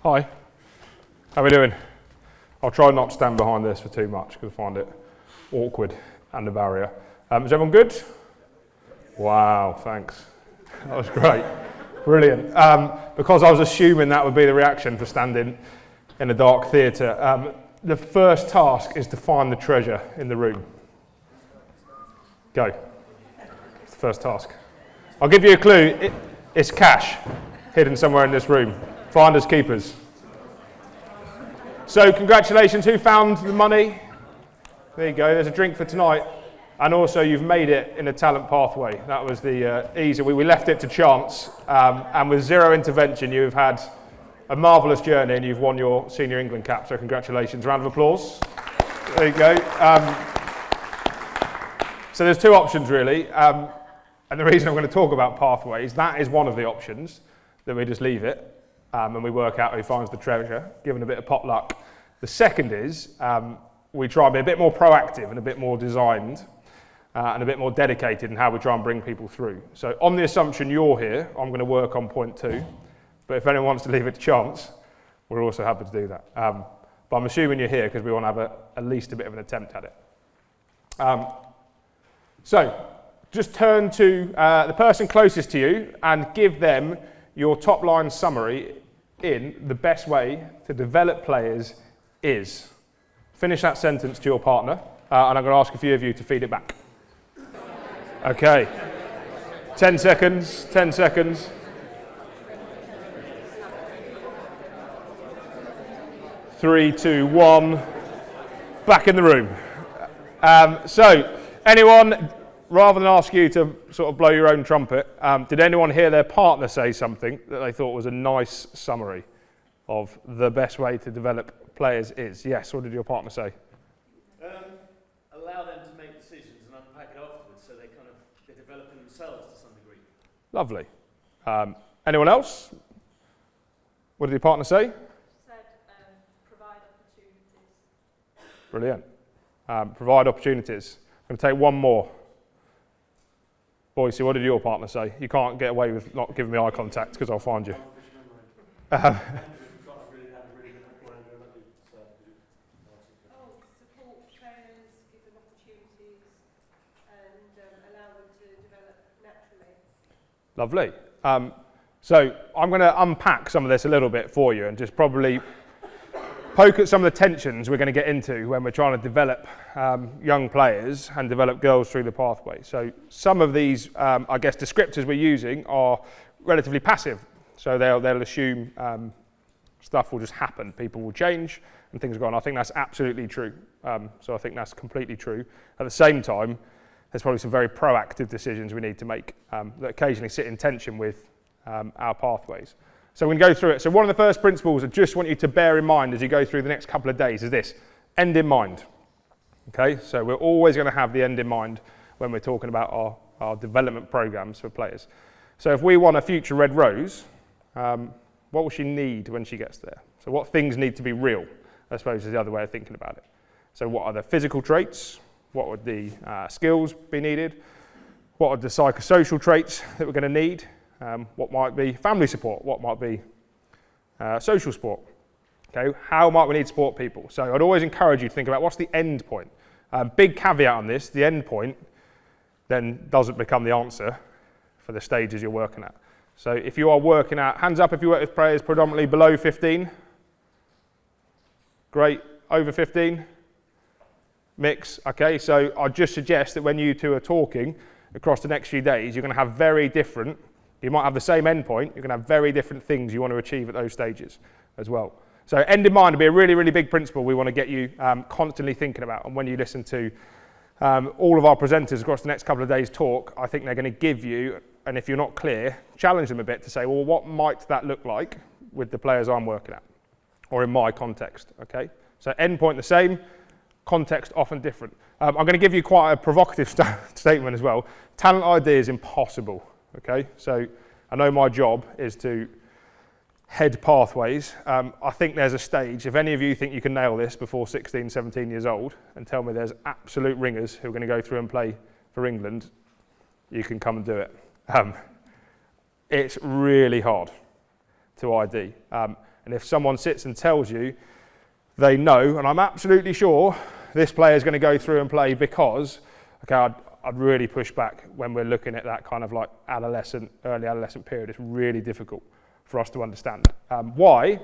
Hi, how are we doing? I'll try not to stand behind this for too much because I find it awkward and a barrier. Is everyone good? Wow, thanks. That was great. Brilliant. Because I was assuming that would be the reaction for standing in a dark theatre, the first task is to find the treasure in the room. Go. It's the first task. I'll give you a clue. It's cash hidden somewhere in this room. Finders keepers. So congratulations, who found the money? There you go, there's a drink for tonight. And also you've made it in a talent pathway. That was the easy, we left it to chance. And with zero intervention, you've had a marvellous journey and you've won your Senior England cap. So congratulations, round of applause. There you go. So there's two options really. And the reason I'm going to talk about pathways, that is one of the options, that we just leave it. And we work out who finds the treasure, given a bit of pot luck. The second is we try and be a bit more proactive and a bit more designed and a bit more dedicated in how we try and bring people through. So on the assumption you're here, I'm going to work on point 2. But if anyone wants to leave it to chance, we're also happy to do that. But I'm assuming you're here because we want to have at least a bit of an attempt at it. So just turn to the person closest to you and give them your top line summary in the best way to develop players is. Finish that sentence to your partner, and I'm going to ask a few of you to feed it back. Okay. 10 seconds, 10 seconds. Three, two, one. Back in the room. So, anyone, rather than ask you to sort of blow your own trumpet, did anyone hear their partner say something that they thought was a nice summary of the best way to develop players is? Yes, what did your partner say? Allow them to make decisions and unpack it afterwards so they develop themselves to some degree. Lovely. Anyone else? What did your partner say? Said provide opportunities. Brilliant. Provide opportunities. I'm going to take one more. Boise, what did your partner say? You can't get away with not giving me eye contact because I'll find you. Support players, give them opportunities, and allow them to develop naturally. Lovely. So I'm going to unpack some of this a little bit for you and just probably poke at some of the tensions we're going to get into when we're trying to develop young players and develop girls through the pathway. So some of these, I guess, descriptors we're using are relatively passive. So they'll assume stuff will just happen. People will change and things will go on. I think that's absolutely true. So I think that's completely true. At the same time, there's probably some very proactive decisions we need to make that occasionally sit in tension with our pathways. So we're going to go through it. So one of the first principles I just want you to bear in mind as you go through the next couple of days is this: end in mind. Okay, so we're always going to have the end in mind when we're talking about our development programs for players. So if we want a future Red Rose, what will she need when she gets there? So what things need to be real, I suppose, is the other way of thinking about it. So what are the physical traits? What would the skills be needed? What are the psychosocial traits that we're going to need? What might be family support? What might be social support? Okay, how might we need to support people? So I'd always encourage you to think about what's the end point. Big caveat on this: the end point then doesn't become the answer for the stages you're working at. So if you are working at, hands up if you work with players predominantly below 15. Great, over 15. Mix. Okay, so I'd just suggest that when you two are talking across the next few days, you're going to have very different. You might have the same endpoint, you're going to have very different things you want to achieve at those stages as well. So end in mind will be a really, really big principle we want to get you constantly thinking about. And when you listen to all of our presenters across the next couple of days talk, I think they're going to give you, and if you're not clear, challenge them a bit to say, well, what might that look like with the players I'm working at, or in my context, okay? So endpoint the same, context often different. I'm going to give you quite a provocative statement as well. Talent ID is impossible. Okay, so I know my job is to head pathways. I think there's a stage, if any of you think you can nail this before 16, 17 years old and tell me there's absolute ringers who are going to go through and play for England, you can come and do it. It's really hard to ID. And if someone sits and tells you they know, and I'm absolutely sure this player is going to go through and play because, okay, I'd really push back when we're looking at that kind of like early adolescent period. It's really difficult for us to understand. Why?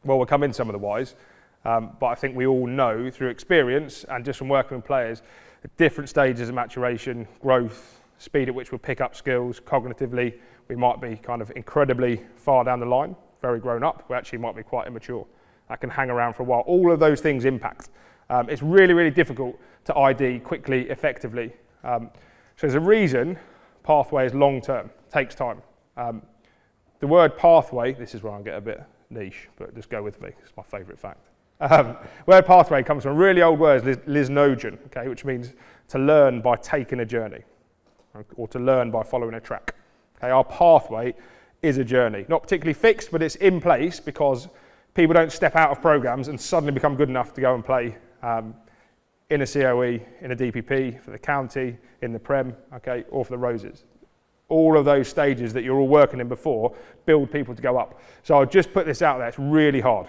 Well, we'll come in some of the whys, but I think we all know through experience and just from working with players, at different stages of maturation, growth, speed at which we'll pick up skills, cognitively, we might be kind of incredibly far down the line, very grown up, we actually might be quite immature. That can hang around for a while. All of those things impact. It's really, really difficult to ID quickly, effectively. So there's a reason pathway is long term, takes time. The word pathway, this is where I get a bit niche, but just go with me, it's my favourite fact. Word pathway comes from a really old word, Lisnogen, okay, which means to learn by taking a journey, or to learn by following a track. Okay, our pathway is a journey, not particularly fixed, but it's in place because people don't step out of programs and suddenly become good enough to go and play in a COE, in a DPP, for the county, in the Prem, okay, or for the Roses. All of those stages that you're all working in before build people to go up. So I'll just put this out there, it's really hard.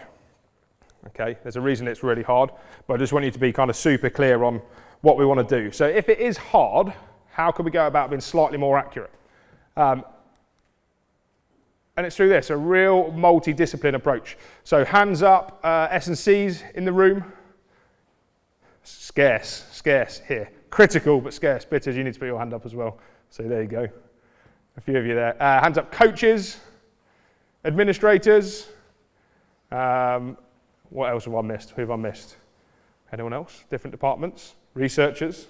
Okay, there's a reason it's really hard, but I just want you to be kind of super clear on what we want to do. So if it is hard, how can we go about being slightly more accurate? And it's through this, a real multi-discipline approach. So hands up, S&Cs in the room. Scarce here. Critical, but scarce. Bitters, you need to put your hand up as well. So there you go. A few of you there. Hands up, coaches, administrators. What else have I missed? Who have I missed? Anyone else? Different departments? Researchers.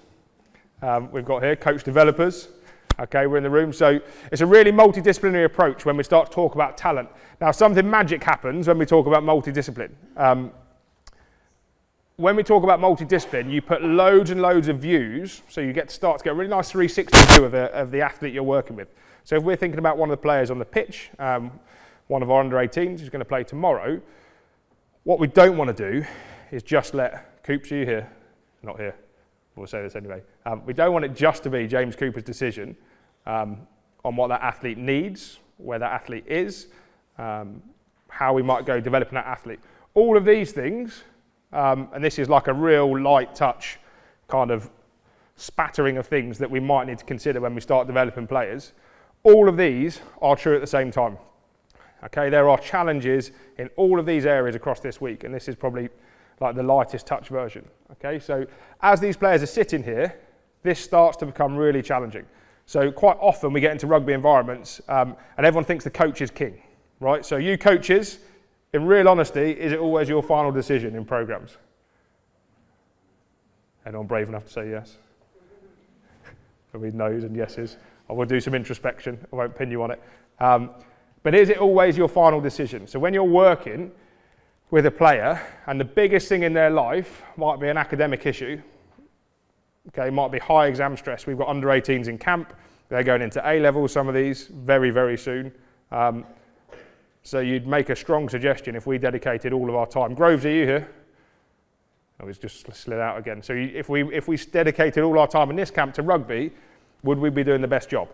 We've got here coach developers. Okay, we're in the room. So it's a really multidisciplinary approach when we start to talk about talent. Now, something magic happens when we talk about multidiscipline. When we talk about multidiscipline, you put loads and loads of views, so you get to start to get a really nice 360 view of the athlete you're working with. So if we're thinking about one of the players on the pitch, one of our under-18s who's going to play tomorrow, what we don't want to do is just let Coops, you here, not here, we'll say this anyway. We don't want it just to be James Cooper's decision on what that athlete needs, where that athlete is, how we might go developing that athlete. All of these things, and this is like a real light touch kind of spattering of things that we might need to consider when we start developing players. All of these are true at the same time. Okay, there are challenges in all of these areas across this week, and this is probably like the lightest touch version. Okay, so as these players are sitting here, this starts to become really challenging. So quite often we get into rugby environments and everyone thinks the coach is king, right? So you coaches, in real honesty, is it always your final decision in programs? Anyone brave enough to say yes? There'll be no's and yeses. I will do some introspection, I won't pin you on it. But is it always your final decision? So when you're working with a player and the biggest thing in their life might be an academic issue, okay, might be high exam stress. We've got under-18s in camp, they're going into A-levels, some of these, very, very soon. So you'd make a strong suggestion if we dedicated all of our time. Groves, are you here? I was just slid out again. So if we dedicated all our time in this camp to rugby, would we be doing the best job?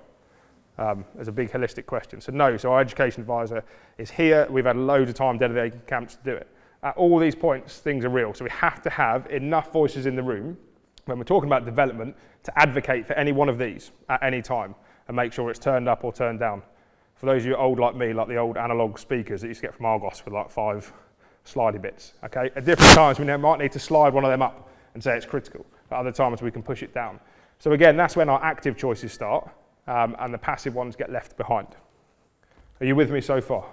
As a big holistic question. So no, so our education advisor is here. We've had loads of time dedicated camps to do it. At all these points, things are real. So we have to have enough voices in the room when we're talking about development to advocate for any one of these at any time and make sure it's turned up or turned down. For those of you old like me, like the old analog speakers that you used to get from Argos with like 5 slidey bits. Okay, at different times we might need to slide one of them up and say it's critical. At other times we can push it down. So again, that's when our active choices start. And the passive ones get left behind. Are you with me so far?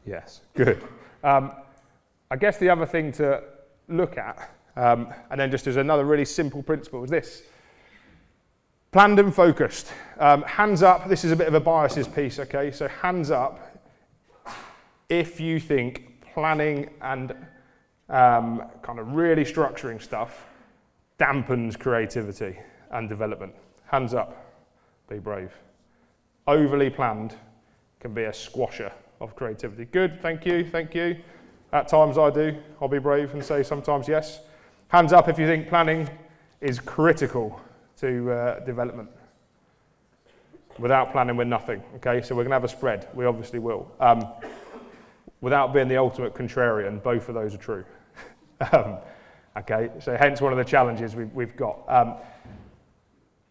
Yes, good. I guess the other thing to look at, and then just as another really simple principle, is this. Planned and focused. Hands up, this is a bit of a biases piece, okay? So hands up if you think planning and kind of really structuring stuff dampens creativity and development. Hands up. Be brave. Overly planned can be a squasher of creativity. Good, thank you, thank you. At times I do. I'll be brave and say sometimes yes. Hands up if you think planning is critical to development. Without planning, we're nothing. Okay, so we're going to have a spread. We obviously will. without being the ultimate contrarian, both of those are true. Okay, so hence one of the challenges we've got.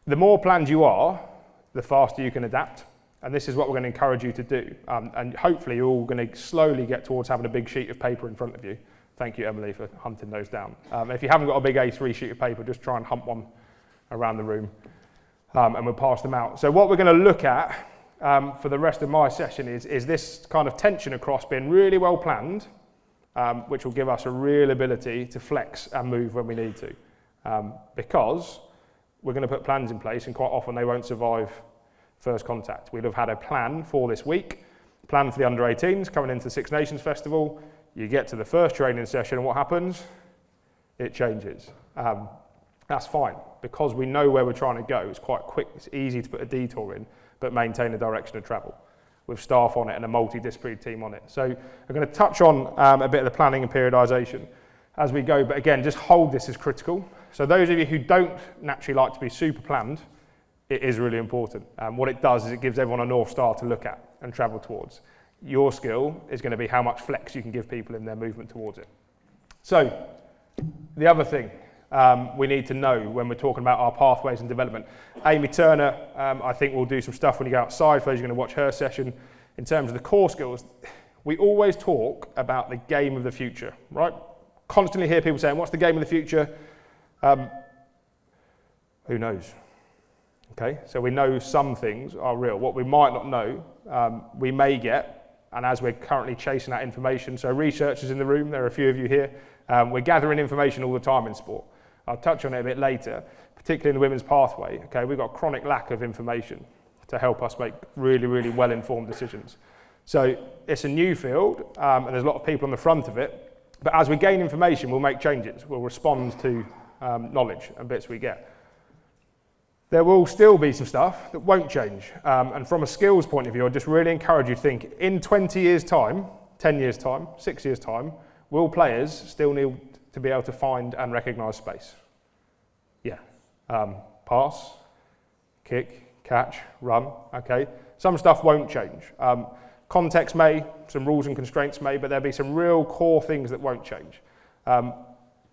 The more planned you are, the faster you can adapt. And this is what we're going to encourage you to do. And hopefully you're all going to slowly get towards having a big sheet of paper in front of you. Thank you, Emily, for hunting those down. If you haven't got a big A3 sheet of paper, just try and hunt one around the room, and we'll pass them out. So what we're going to look at for the rest of my session is this kind of tension across being really well planned, which will give us a real ability to flex and move when we need to. Because we're going to put plans in place, and quite often they won't survive first contact. We'd have had a plan for this week, plan for the under-18s coming into the Six Nations Festival. You get to the first training session and what happens? It changes. That's fine, because we know where we're trying to go. It's quite quick, it's easy to put a detour in, but maintain a direction of travel with staff on it and a multidisciplinary team on it. So I'm going to touch on a bit of the planning and periodisation as we go, but again, just hold this as critical. So those of you who don't naturally like to be super planned, it is really important. What it does is it gives everyone a North Star to look at and travel towards. Your skill is going to be how much flex you can give people in their movement towards it. So, the other thing we need to know when we're talking about our pathways and development. Amy Turner, I think will do some stuff when you go outside, for those who are going to watch her session. In terms of the core skills, we always talk about the game of the future, right? Constantly hear people saying, what's the game of the future? Who knows? Okay, so we know some things are real. What we might not know, we may get, and as we're currently chasing that information, so researchers in the room, there are a few of you here, we're gathering information all the time in sport. I'll touch on it a bit later, particularly in the women's pathway. Okay, we've got a chronic lack of information to help us make really, really well-informed decisions. So it's a new field, and there's a lot of people on the front of it, but as we gain information, we'll make changes. We'll respond to knowledge and bits we get. There will still be some stuff that won't change. And from a skills point of view, I just really encourage you to think, in 20 years' time, 10 years' time, 6 years' time, will players still need to be able to find and recognise space? Yeah. Pass, kick, catch, run, okay? Some stuff won't change. Context may, some rules and constraints may, but there'll be some real core things that won't change.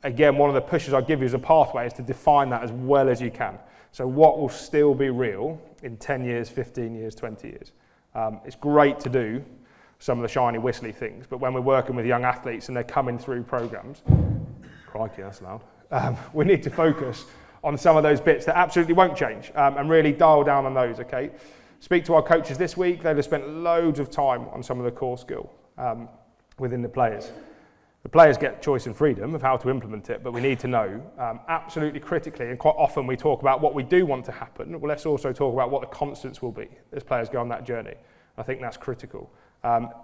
Again, one of the pushes I give you as a pathway is to define that as well as you can. So what will still be real in 10 years, 15 years, 20 years? It's great to do some of the shiny whistly things, but when we're working with young athletes and they're coming through programs, crikey, that's loud, we need to focus on some of those bits that absolutely won't change, and really dial down on those, okay? Speak to our coaches this week. They've spent loads of time on some of the core skill within the players. The players get choice and freedom of how to implement it, but we need to know absolutely critically, and quite often we talk about what we do want to happen. Well, let's also talk about what the constants will be as players go on that journey. I think that's critical.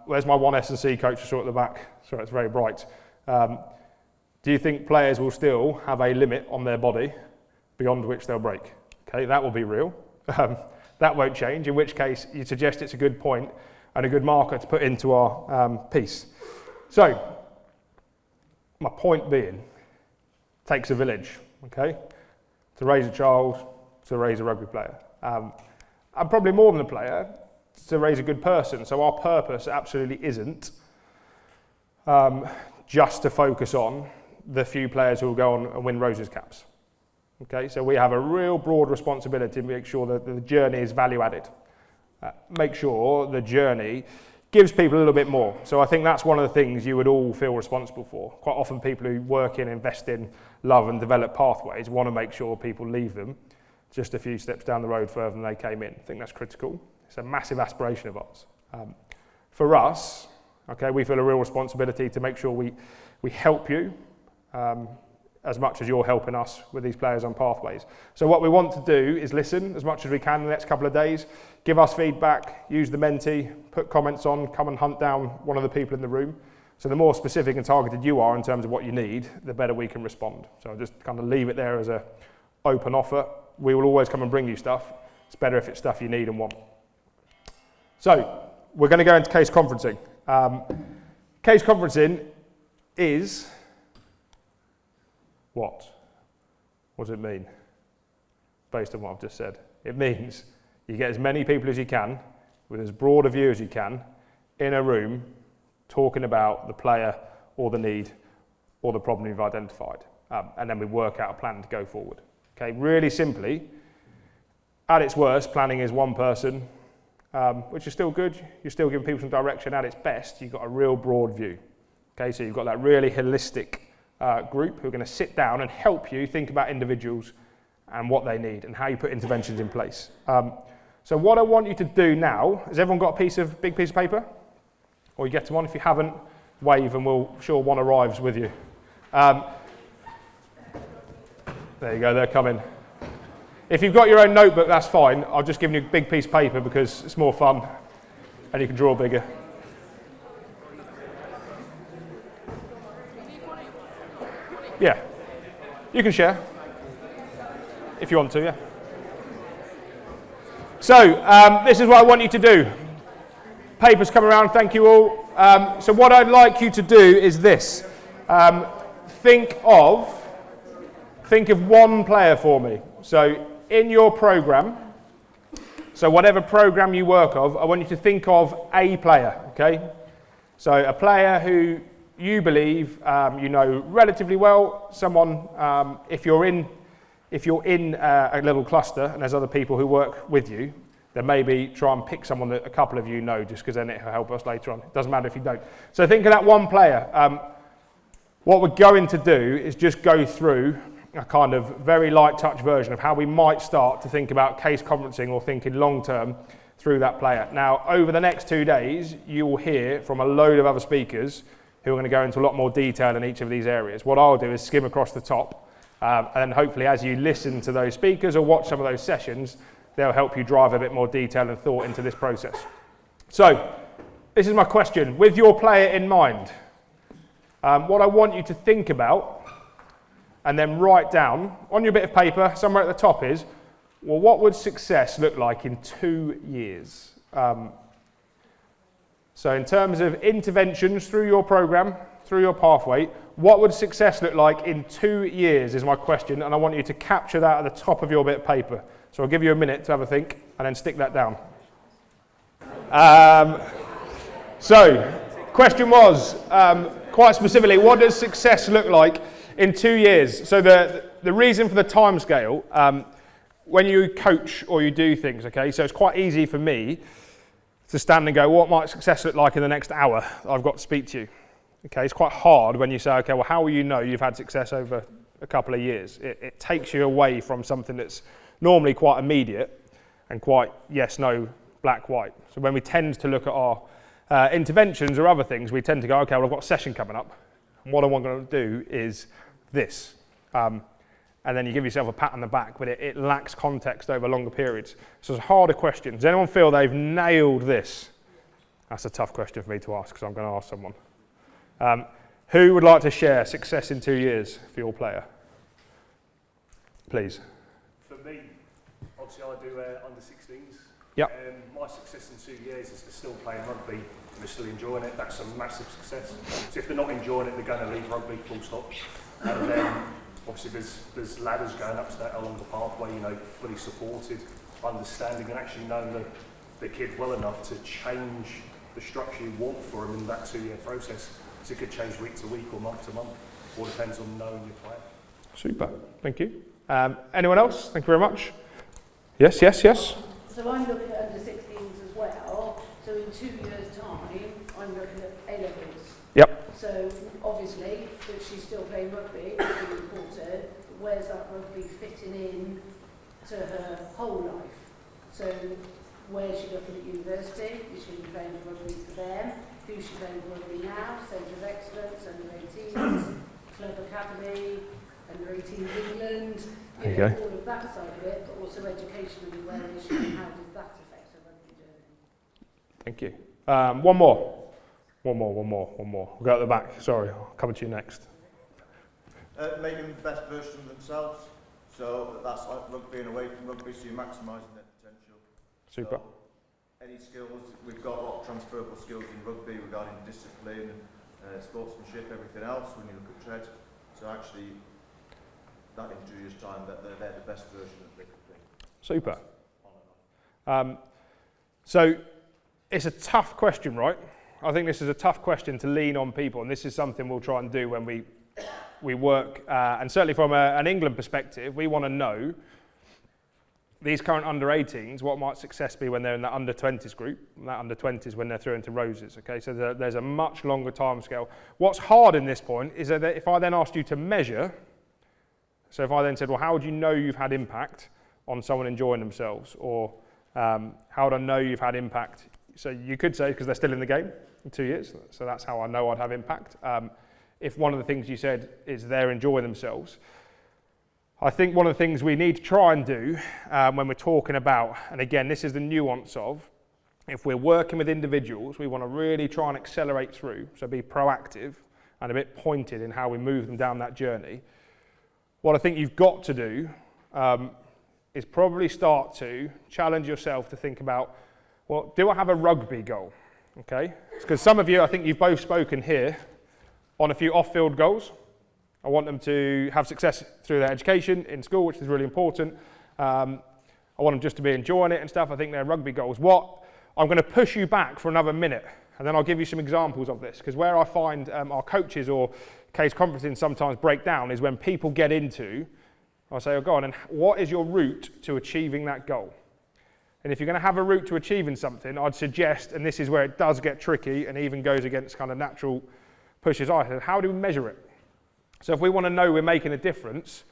Where's my one S&C coach at the back? Sorry, it's very bright. Do you think players will still have a limit on their body beyond which they'll break? Okay, that will be real. That won't change, in which case you suggest it's a good point and a good marker to put into our piece. So, my point being, it takes a village, okay, to raise a child, to raise a rugby player. And probably more than a player, to raise a good person. So our purpose absolutely isn't just to focus on the few players who will go on and win Roses caps. Okay, so we have a real broad responsibility to make sure that the journey is value added. Make sure the journey gives people a little bit more. So I think that's one of the things you would all feel responsible for. Quite often people who work in, invest in, love and develop pathways want to make sure people leave them just a few steps down the road further than they came in. I think that's critical. It's a massive aspiration of ours. For us, okay, we feel a real responsibility to make sure we help you as much as you're helping us with these players on pathways. So what we want to do is listen as much as we can in the next couple of days, give us feedback, use the Menti, put comments on, come and hunt down one of the people in the room. So the more specific and targeted you are in terms of what you need, the better we can respond. So I'll just kind of leave it there as an open offer. We will always come and bring you stuff. It's better if it's stuff you need and want. So we're going to go into case conferencing. Case conferencing is what? What does it mean? Based on what I've just said. It means you get as many people as you can, with as broad a view as you can, in a room, talking about the player or the need or the problem you've identified. And then we work out a plan to go forward. Okay, really simply, at its worst, planning is one person, which is still good. You're still giving people some direction. At its best, you've got a real broad view. Okay, so you've got that really holistic group who are going to sit down and help you think about individuals and what they need and how you put interventions in place. So what I want you to do now, has everyone got a big piece of paper? Or you get to one. If you haven't, wave and we'll sure one arrives with you. There you go, they're coming. If you've got your own notebook, that's fine. I've just given you a big piece of paper because it's more fun and you can draw bigger. Yeah, you can share if you want to, yeah. So, this is what I want you to do. Papers come around, thank you all. So what I'd like you to do is this. Think of one player for me. So in your program, so whatever program you work of, I want you to think of a player, okay? So a player who you believe you know relatively well, someone, if you're in a little cluster and there's other people who work with you, then maybe try and pick someone that a couple of you know, just because then it'll help us later on. It doesn't matter if you don't. So think of that one player. What we're going to do is just go through a kind of very light touch version of how we might start to think about case conferencing or thinking long term through that player. Now, over the next 2 days, you will hear from a load of other speakers who are going to go into a lot more detail in each of these areas. What I'll do is skim across the top, and then hopefully as you listen to those speakers or watch some of those sessions, they'll help you drive a bit more detail and thought into this process. So, this is my question. With your player in mind, what I want you to think about and then write down on your bit of paper, somewhere at the top is, well, what would success look like in 2 years? So in terms of interventions through your program, through your pathway, what would success look like in 2 years is my question, and I want you to capture that at the top of your bit of paper. So I'll give you a minute to have a think and then stick that down. So, question was, quite specifically, what does success look like in 2 years? So the reason for the time scale, when you coach or you do things, okay, so it's quite easy for me to stand and go, what might success look like in the next hour I've got to speak to you? Okay, it's quite hard when you say, okay, well, how will you know you've had success over a couple of years? It takes you away from something that's normally quite immediate and quite yes, no, black, white. So when we tend to look at our interventions or other things, we tend to go, okay, well, I've got a session coming up, and what I'm going to do is this. And then you give yourself a pat on the back, but it lacks context over longer periods. So it's a harder question. Does anyone feel they've nailed this? That's a tough question for me to ask, because I'm going to ask someone. Who would like to share success in 2 years for your player? Please. For me, obviously I do under 16s. Yep. My success in 2 years is to still playing rugby and they're still enjoying it. That's a massive success. So if they're not enjoying it, they're going to leave rugby, full stop. And then obviously there's ladders going up to that along the pathway, you know, fully supported, understanding and actually knowing the kid well enough to change the structure you want for them in that 2 year process. So it could change week to week or month to month. All depends on knowing your player. Super, thank you. Anyone else? Thank you very much. Yes. So I'm looking at under 16s as well. So in 2 years' time, I'm looking at A-levels. Yep. So obviously, if she's still playing rugby, it's really important. Where's that rugby fitting in to her whole life? So where's she looking at university? Is she playing rugby for them? Who's she playing rugby now? Centre of Excellence, under 18s, Club Academy, under 18s England. You know, all of that side of it, but also educationally, where is she and how does that affect her rugby journey? Thank you. One more. We'll go at the back. Sorry, I'll come to you next. Making the best version of themselves. So that's like rugby and away from rugby, so you're maximising their potential. Super. So any skills, we've got a lot of transferable skills in rugby regarding discipline, sportsmanship, everything else when you look at tread. So actually, that in 2 years' time, that they're the best version that they could be. Super. So it's a tough question, right? I think this is a tough question to lean on people, and this is something we'll try and do when we work, and certainly from an England perspective, we want to know these current under-18s, what might success be when they're in that under-20s group, and that under-20s when they're through into Roses, okay? So there's a much longer timescale. What's hard in this point is that if I then asked you to measure, so if I then said, well, how would you know you've had impact on someone enjoying themselves, or how would I know you've had impact? So you could say, because they're still in the game in 2 years, so that's how I know I'd have impact. If one of the things you said is they're enjoying themselves, I think one of the things we need to try and do when we're talking about, and again, this is the nuance of, if we're working with individuals, we want to really try and accelerate through, so be proactive and a bit pointed in how we move them down that journey. What I think you've got to do is probably start to challenge yourself to think about, well, do I have a rugby goal? Okay, because some of you, I think you've both spoken here on a few off-field goals. I want them to have success through their education in school, which is really important. I want them just to be enjoying it and stuff. I think they're rugby goals. I'm going to push you back for another minute, and then I'll give you some examples of this, because where I find our coaches or case conferencing sometimes break down is when people get into, I'll say, oh, go on, and what is your route to achieving that goal? And if you're going to have a route to achieving something, I'd suggest, and this is where it does get tricky and even goes against kind of natural pushes I said, how do we measure it? So if we want to know we're making a difference,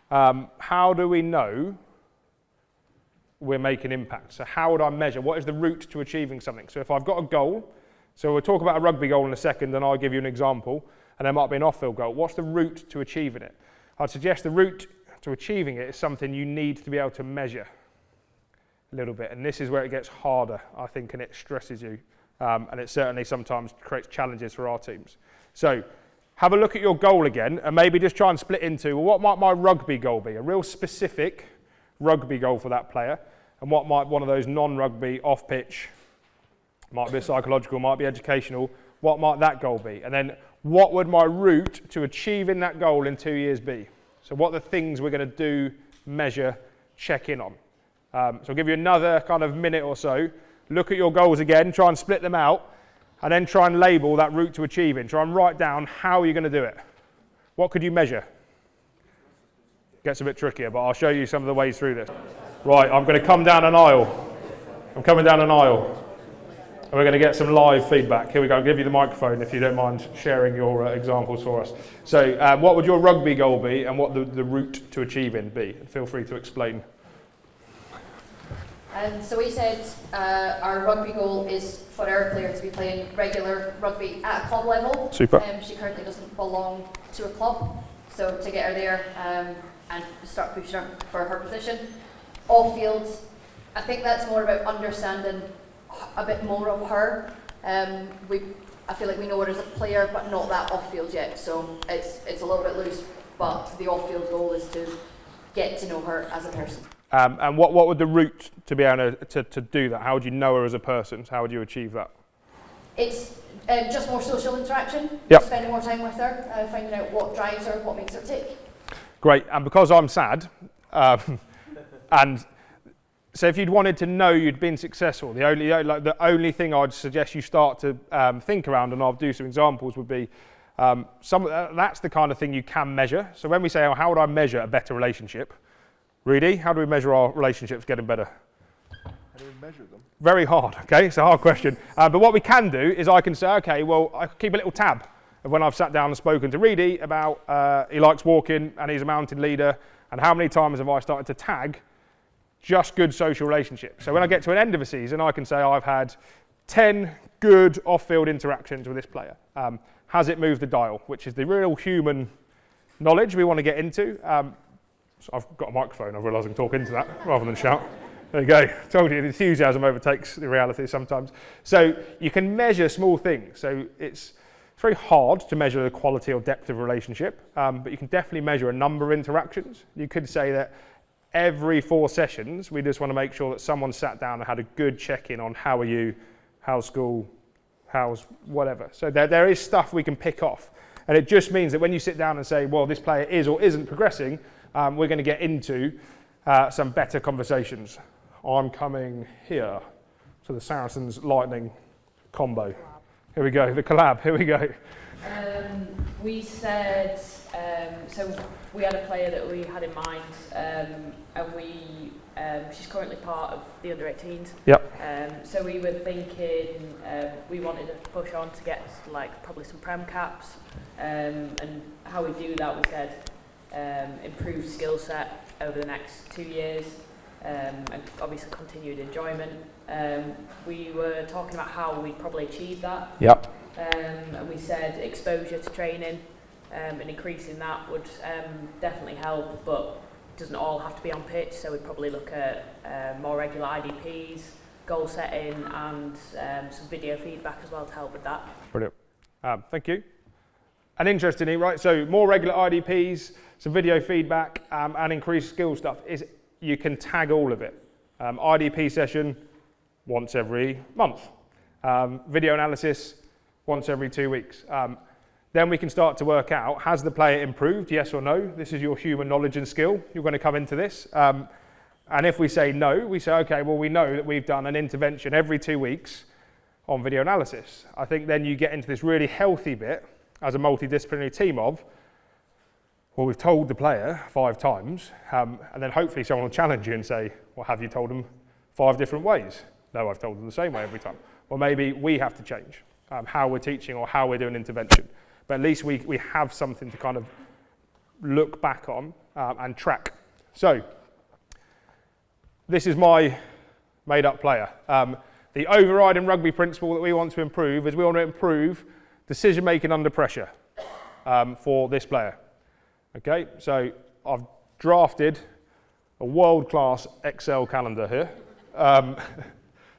how do we know we're making impact? So how would I measure? What is the route to achieving something? So if I've got a goal, so we'll talk about a rugby goal in a second, and I'll give you an example, and there might be an off-field goal. What's the route to achieving it? I'd suggest the route to achieving it is something you need to be able to measure a little bit, and this is where it gets harder, I think, and it stresses you, and it certainly sometimes creates challenges for our teams. So have a look at your goal again, and maybe just try and split into, well, what might my rugby goal be? A real specific rugby goal for that player, and what might one of those non-rugby off-pitch, might be psychological, might be educational, what might that goal be? And then what would my route to achieving that goal in 2 years be? So what are the things we're going to do, measure, check in on? So I'll give you another kind of minute or so. Look at your goals again, try and split them out, and then try and label that route to achieving. Try and write down how you're going to do it. What could you measure? Gets a bit trickier, but I'll show you some of the ways through this. Right, I'm going to come down an aisle. I'm coming down an aisle. And we're going to get some live feedback. Here we go, I'll give you the microphone if you don't mind sharing your examples for us. So what would your rugby goal be, and what the route to achieving be? Feel free to explain. So we said our rugby goal is for our player to be playing regular rugby at a club level. Super. She currently doesn't belong to a club, so to get her there and start pushing her for her position. Off fields, I think that's more about understanding a bit more of her. I feel like we know her as a player, but not that off field yet. So it's a little bit loose, but the off field goal is to get to know her as a person. And what would the route to be able to do that? How would you know her as a person? How would you achieve that? It's just more social interaction, Yep. Spending more time with her, finding out what drives her, what makes her tick. Great, and because I'm sad, and so if you'd wanted to know you'd been successful, the only thing I'd suggest you start to think around, and I'll do some examples, would be that's the kind of thing you can measure. So when we say, oh, how would I measure a better relationship? Reedy, how do we measure our relationships getting better? How do we measure them? Very hard, okay? It's a hard question. But what we can do is I can say, okay, well, I keep a little tab of when I've sat down and spoken to Reedy about he likes walking and he's a mountain leader, and how many times have I started to tag just good social relationships. So when I get to an end of a season, I can say I've had 10 good off-field interactions with this player. Has it moved the dial? Which is the real human knowledge we want to get into. So I've got a microphone, I realise I can talk into that rather than shout. There you go, told you the enthusiasm overtakes the reality sometimes. So you can measure small things. So it's very hard to measure the quality or depth of a relationship, but you can definitely measure a number of interactions. You could say that every 4 sessions, we just want to make sure that someone sat down and had a good check-in on how are you, how's school, how's whatever. So there is stuff we can pick off. And it just means that when you sit down and say, well, this player is or isn't progressing, we're going to get into some better conversations. I'm coming here to the Saracens Lightning combo. Here we go, the collab, here we go. We said, so we had a player that we had in mind, and she's currently part of the under-18s. Yep. So we were thinking we wanted to push on to get like probably some prem caps, and how we do that, we said improved skill set over the next 2 years, and obviously continued enjoyment. We were talking about how we'd probably achieve that. Yep. And we said exposure to training and increasing that would definitely help, but it doesn't all have to be on pitch, so we'd probably look at more regular IDPs, goal setting, and some video feedback as well to help with that. Brilliant. Thank you. And interestingly, right, so more regular IDPs, some video feedback, and increased skill stuff, is you can tag all of it. IDP session once every month. Video analysis once every 2 weeks. Then we can start to work out, has the player improved, yes or no? This is your human knowledge and skill. You're going to come into this. And if we say no, we say, okay, well, we know that we've done an intervention every 2 weeks on video analysis. I think then you get into this really healthy bit as a multidisciplinary team of, well, we've told the player 5 times, and then hopefully someone will challenge you and say, well, have you told them 5 different ways? No, I've told them the same way every time. Or maybe we have to change how we're teaching or how we're doing intervention. But at least we have something to kind of look back on and track. So, this is my made-up player. The overriding rugby principle that we want to improve is we want to improve decision-making under pressure for this player. Okay, so I've drafted a world-class Excel calendar here.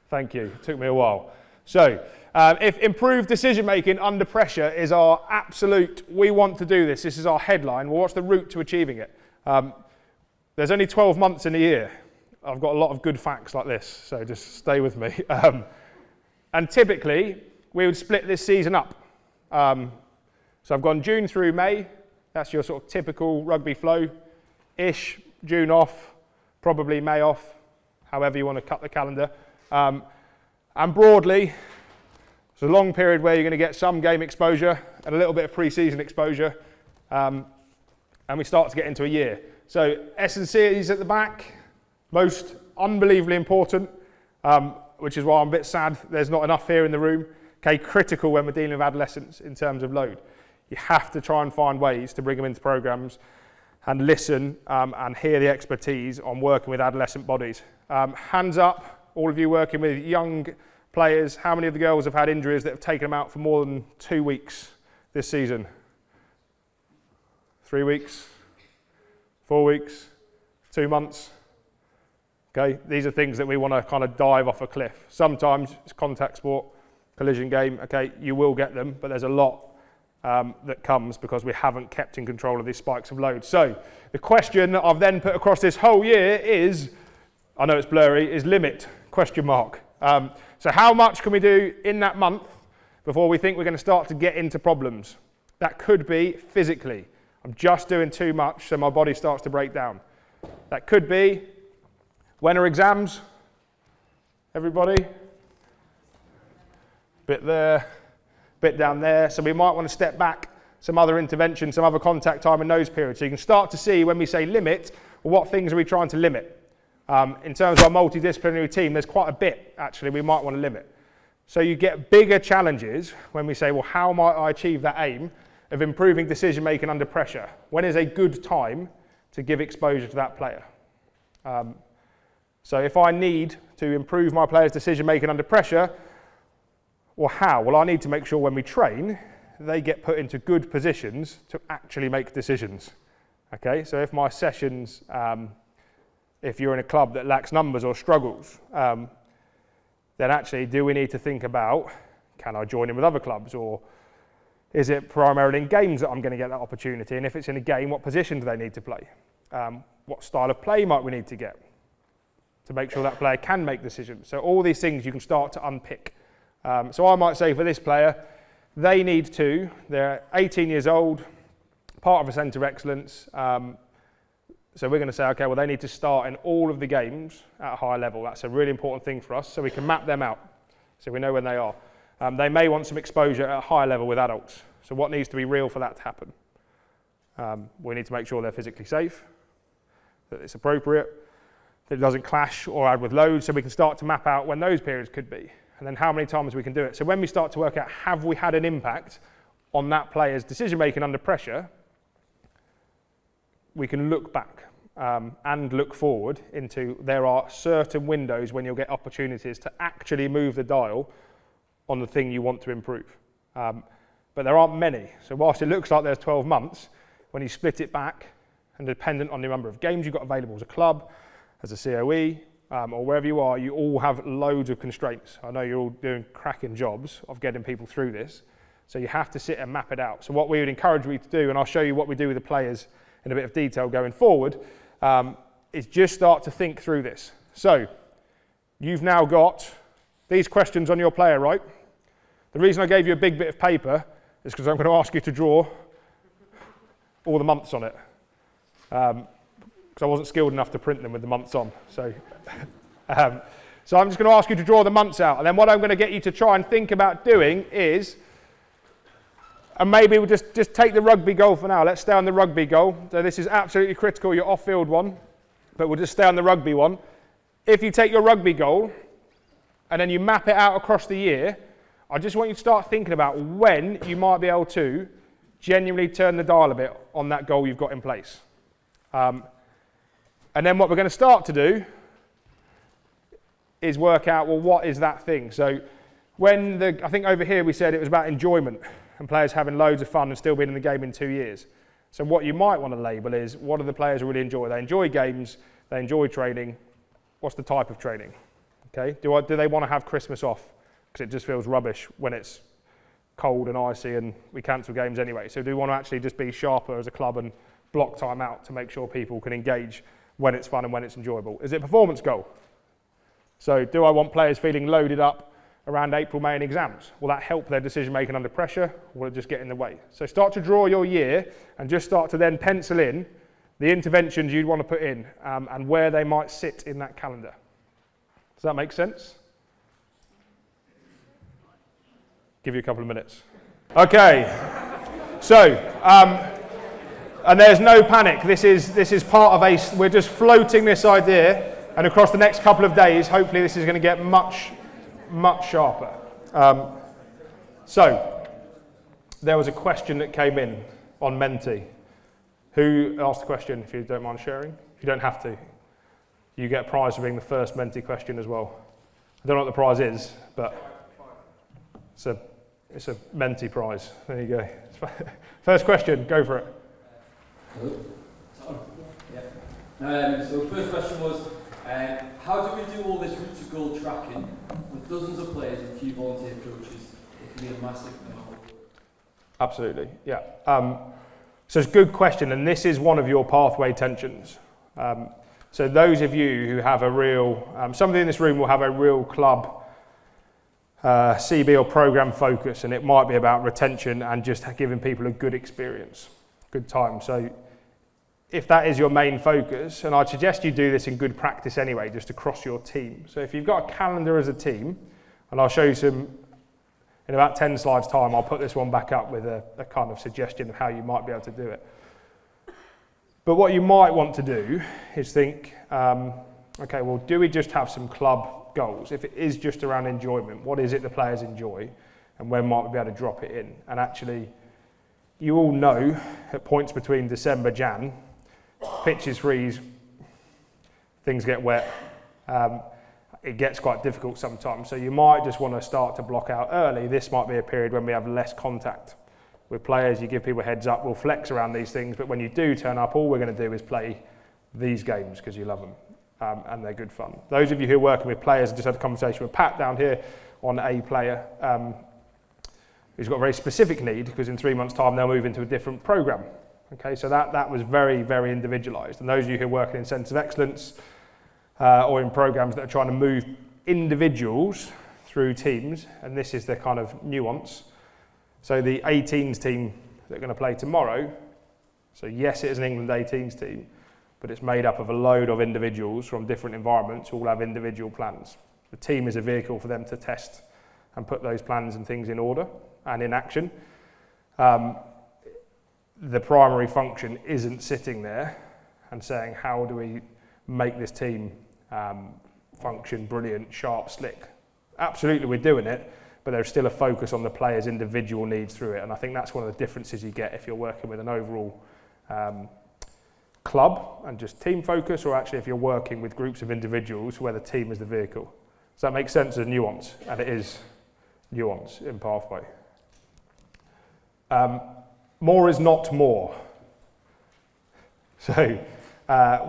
Thank you, it took me a while. So, if improved decision-making under pressure is our absolute, we want to do this is our headline, well, what's the route to achieving it? There's only 12 months in a year. I've got a lot of good facts like this, so just stay with me. And typically, we would split this season up. So I've gone June through May, that's your sort of typical rugby flow-ish, June off, probably May off, however you want to cut the calendar. And broadly, it's a long period where you're going to get some game exposure and a little bit of pre-season exposure, and we start to get into a year. So S&Cs at the back, most unbelievably important, which is why I'm a bit sad there's not enough here in the room. Okay, critical when we're dealing with adolescents in terms of load. You have to try and find ways to bring them into programs and listen and hear the expertise on working with adolescent bodies. Hands up, all of you working with young players, how many of the girls have had injuries that have taken them out for more than 2 weeks this season? 3 weeks? 4 weeks? 2 months? Okay, these are things that we want to kind of dive off a cliff. Sometimes it's contact sport, collision game, okay, you will get them, but there's a lot that comes because we haven't kept in control of these spikes of load. So the question that I've then put across this whole year is, I know it's blurry, is limit, question mark. So how much can we do in that month before we think we're going to start to get into problems? That could be physically. I'm just doing too much so my body starts to break down. That could be, when are exams? Everybody? Bit there, bit down there. So we might want to step back, some other intervention, some other contact time in those periods. So you can start to see when we say limit, well, what things are we trying to limit? In terms of our multidisciplinary team, there's quite a bit, actually, we might want to limit. So you get bigger challenges when we say, well, how might I achieve that aim of improving decision-making under pressure? When is a good time to give exposure to that player? So if I need to improve my players' decision-making under pressure, well, how? Well, I need to make sure when we train, they get put into good positions to actually make decisions. Okay, so if my sessions, if you're in a club that lacks numbers or struggles, then actually do we need to think about, can I join in with other clubs, or is it primarily in games that I'm going to get that opportunity? And if it's in a game, what position do they need to play? What style of play might we need to get to make sure that player can make decisions? So all these things you can start to unpick. So I might say for this player, they need to, they're 18 years old, part of a centre of excellence, so we're going to say, okay, well, they need to start in all of the games at a high level. That's a really important thing for us, so we can map them out, so we know when they are. They may want some exposure at a higher level with adults. So what needs to be real for that to happen? We need to make sure they're physically safe, that it's appropriate, that it doesn't clash or add with loads, so we can start to map out when those periods could be, and then how many times we can do it. So when we start to work out, have we had an impact on that player's decision-making under pressure, we can look back and look forward into there are certain windows when you'll get opportunities to actually move the dial on the thing you want to improve. But there aren't many. So whilst it looks like there's 12 months, when you split it back and dependent on the number of games you've got available as a club, as a COE, or wherever you are, you all have loads of constraints. I know you're all doing cracking jobs of getting people through this. So you have to sit and map it out. So what we would encourage you to do, and I'll show you what we do with the players in a bit of detail going forward, is just start to think through this. So you've now got these questions on your player, right? The reason I gave you a big bit of paper is because I'm going to ask you to draw all the months on it. Because I wasn't skilled enough to print them with the months on. So I'm just going to ask you to draw the months out. And then what I'm going to get you to try and think about doing is, and maybe we'll just take the rugby goal for now. Let's stay on the rugby goal. So this is absolutely critical, your off-field one, but we'll just stay on the rugby one. If you take your rugby goal and then you map it out across the year, I just want you to start thinking about when you might be able to genuinely turn the dial a bit on that goal you've got in place. And then what we're going to start to do is work out, well, what is that thing? So I think over here we said it was about enjoyment and players having loads of fun and still being in the game in 2 years. So what you might want to label is, what do the players really enjoy? They enjoy games, they enjoy training. What's the type of training? Okay, do they want to have Christmas off? Because it just feels rubbish when it's cold and icy and we cancel games anyway. So do we want to actually just be sharper as a club and block time out to make sure people can engage when it's fun and when it's enjoyable? Is it a performance goal? So do I want players feeling loaded up around April, May and exams? Will that help their decision making under pressure, or will it just get in the way? So start to draw your year and just start to then pencil in the interventions you'd want to put in and where they might sit in that calendar. Does that make sense? Give you a couple of minutes. Okay, so, and there's no panic. This is part of we're just floating this idea, and across the next couple of days, hopefully this is going to get much, much sharper. So, there was a question that came in on Menti. Who asked the question, if you don't mind sharing? You don't have to. You get a prize for being the first Menti question as well. I don't know what the prize is, but it's a Menti prize. There you go. First question, go for it. Hello. Yeah. So the first question was, how do we do all this route to goal tracking with dozens of players and few volunteer coaches? It can be a massive amount of work. Absolutely, yeah. So it's a good question, and this is one of your pathway tensions. So those of you who have a real, somebody in this room will have a real club CB or program focus, and it might be about retention and just giving people a good experience, good time. So if that is your main focus, and I'd suggest you do this in good practice anyway, just across your team. So if you've got a calendar as a team, and I'll show you some, in about 10 slides time, I'll put this one back up with a kind of suggestion of how you might be able to do it. But what you might want to do is think, okay, well, do we just have some club goals? If it is just around enjoyment, what is it the players enjoy, and when might we be able to drop it in? And actually, you all know at points between December, Jan, pitches freeze, things get wet, it gets quite difficult sometimes. So you might just want to start to block out early. This might be a period when we have less contact with players. You give people a heads up, we'll flex around these things, but when you do turn up, all we're going to do is play these games because you love them. And they're good fun. Those of you who are working with players, I just had a conversation with Pat down here on a player who's got a very specific need, because in 3 months' time they'll move into a different program. Okay, so that was very, very individualised. And those of you who are working in centres of excellence or in programs that are trying to move individuals through teams, and this is the kind of nuance. So the 18s team that are going to play tomorrow, so yes, it is an England 18s team, but it's made up of a load of individuals from different environments who all have individual plans. The team is a vehicle for them to test and put those plans and things in order and in action. The primary function isn't sitting there and saying, how do we make this team function brilliant, sharp, slick? Absolutely, we're doing it, but there's still a focus on the players' individual needs through it. And I think that's one of the differences you get if you're working with an overall club and just team focus, or actually if you're working with groups of individuals where the team is the vehicle. Does that make sense as nuance? And it is nuance in Pathway. More is not more. So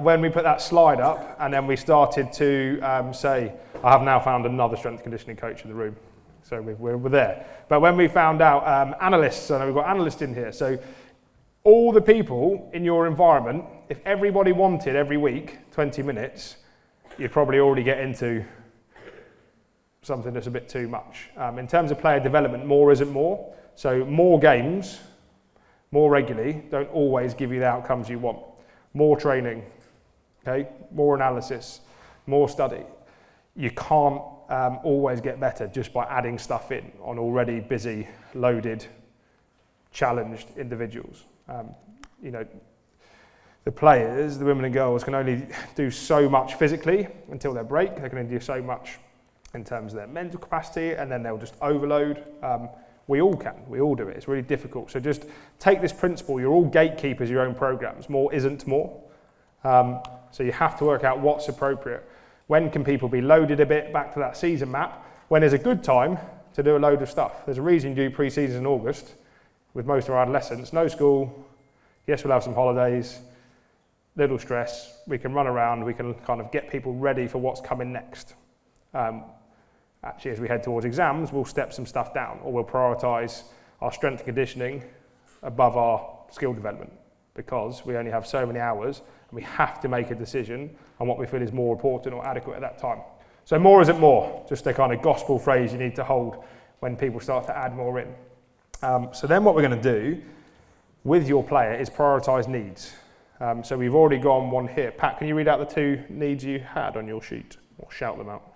when we put that slide up and then we started to say, I have now found another strength conditioning coach in the room. So we're there. But when we found out analysts, and we've got analysts in here, so all the people in your environment, if everybody wanted every week 20 minutes, you'd probably already get into something that's a bit too much. In terms of player development, more isn't more. So more games, more regularly, don't always give you the outcomes you want. More training, okay? More analysis, more study. You can't always get better just by adding stuff in on already busy, loaded, challenged individuals. The players, the women and girls, can only do so much physically until their break. They can only do so much in terms of their mental capacity, and then they'll just overload. We all can, we all do it. It's really difficult. So just take this principle, you're all gatekeepers of your own programs. More isn't more. So you have to work out what's appropriate. When can people be loaded a bit, back to that season map? When is a good time to do a load of stuff? There's a reason you do pre-season in August with most of our adolescents. No school, yes, we'll have some holidays, little stress, we can run around, we can kind of get people ready for what's coming next. Actually, as we head towards exams, we'll step some stuff down, or we'll prioritise our strength and conditioning above our skill development, because we only have so many hours and we have to make a decision on what we feel is more important or adequate at that time. So more isn't more, just a kind of gospel phrase you need to hold when people start to add more in. So then what we're going to do with your player is prioritise needs. So we've already gone one here. Pat, can you read out the two needs you had on your sheet, or shout them out?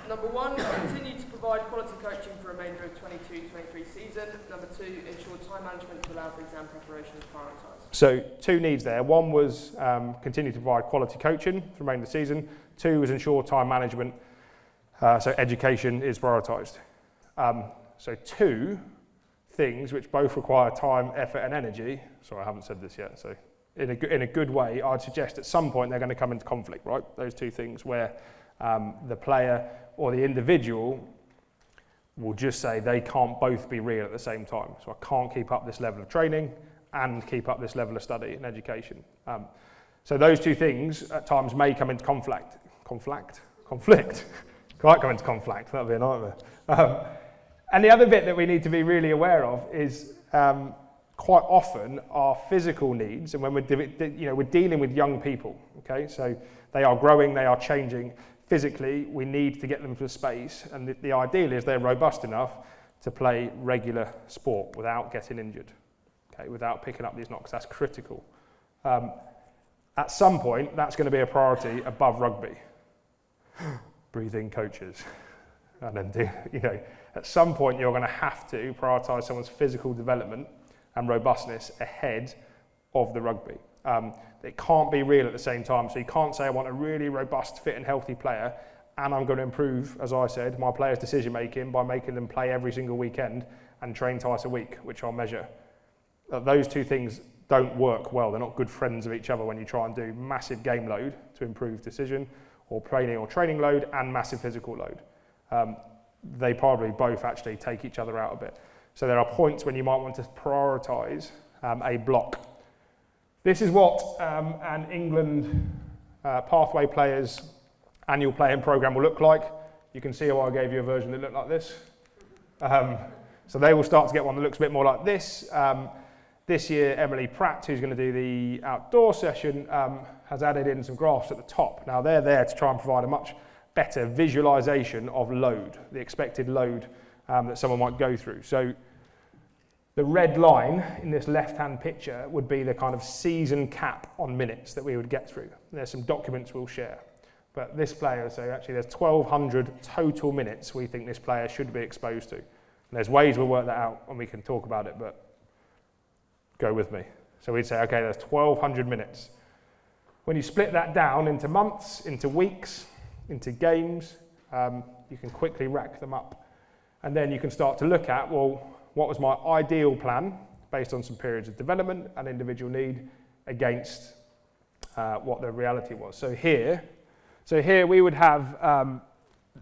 Number one, continue to provide quality coaching for the remainder of 22-23 season. Number two, ensure time management to allow for exam preparation is prioritised. So two needs there. One was continue to provide quality coaching for the remainder of the season. Two was ensure time management, so education is prioritised. So two things which both require time, effort and energy. Sorry, I haven't said this yet. So in a good way, I'd suggest at some point they're going to come into conflict, right? Those two things where the player or the individual will just say they can't both be real at the same time. So I can't keep up this level of training and keep up this level of study and education. So those two things at times may come into conflict. Quite come into conflict, that'd be a nightmare. And the other bit that we need to be really aware of is quite often our physical needs, and when we're dealing with young people, okay? So they are growing, they are changing. Physically, we need to get them to space, and the ideal is they're robust enough to play regular sport without getting injured, okay? Without picking up these knocks. That's critical. At some point, that's going to be a priority above rugby. Breathe in, coaches. And then at some point you're going to have to prioritise someone's physical development and robustness ahead of the rugby. It can't be real at the same time, so you can't say I want a really robust, fit and healthy player and I'm going to improve, as I said, my players' decision making by making them play every single weekend and train twice a week, which I'll measure. Those two things don't work well. They're not good friends of each other when you try and do massive game load to improve decision, or training load and massive physical load. They probably both actually take each other out a bit. So there are points when you might want to prioritise a block. This is what an England Pathway players annual playing programme will look like. You can see how I gave you a version that looked like this. So they will start to get one that looks a bit more like this. This year, Emily Pratt, who's going to do the outdoor session, has added in some graphs at the top. Now they're there to try and provide a much better visualisation of load, the expected load that someone might go through. So the red line in this left-hand picture would be the kind of season cap on minutes that we would get through. There's some documents we'll share. But this player, so actually there's 1,200 total minutes we think this player should be exposed to. And there's ways we'll work that out and we can talk about it, but go with me. So we'd say, okay, there's 1,200 minutes. When you split that down into months, into weeks, into games, you can quickly rack them up. And then you can start to look at, well, what was my ideal plan based on some periods of development and individual need against what the reality was. So here we would have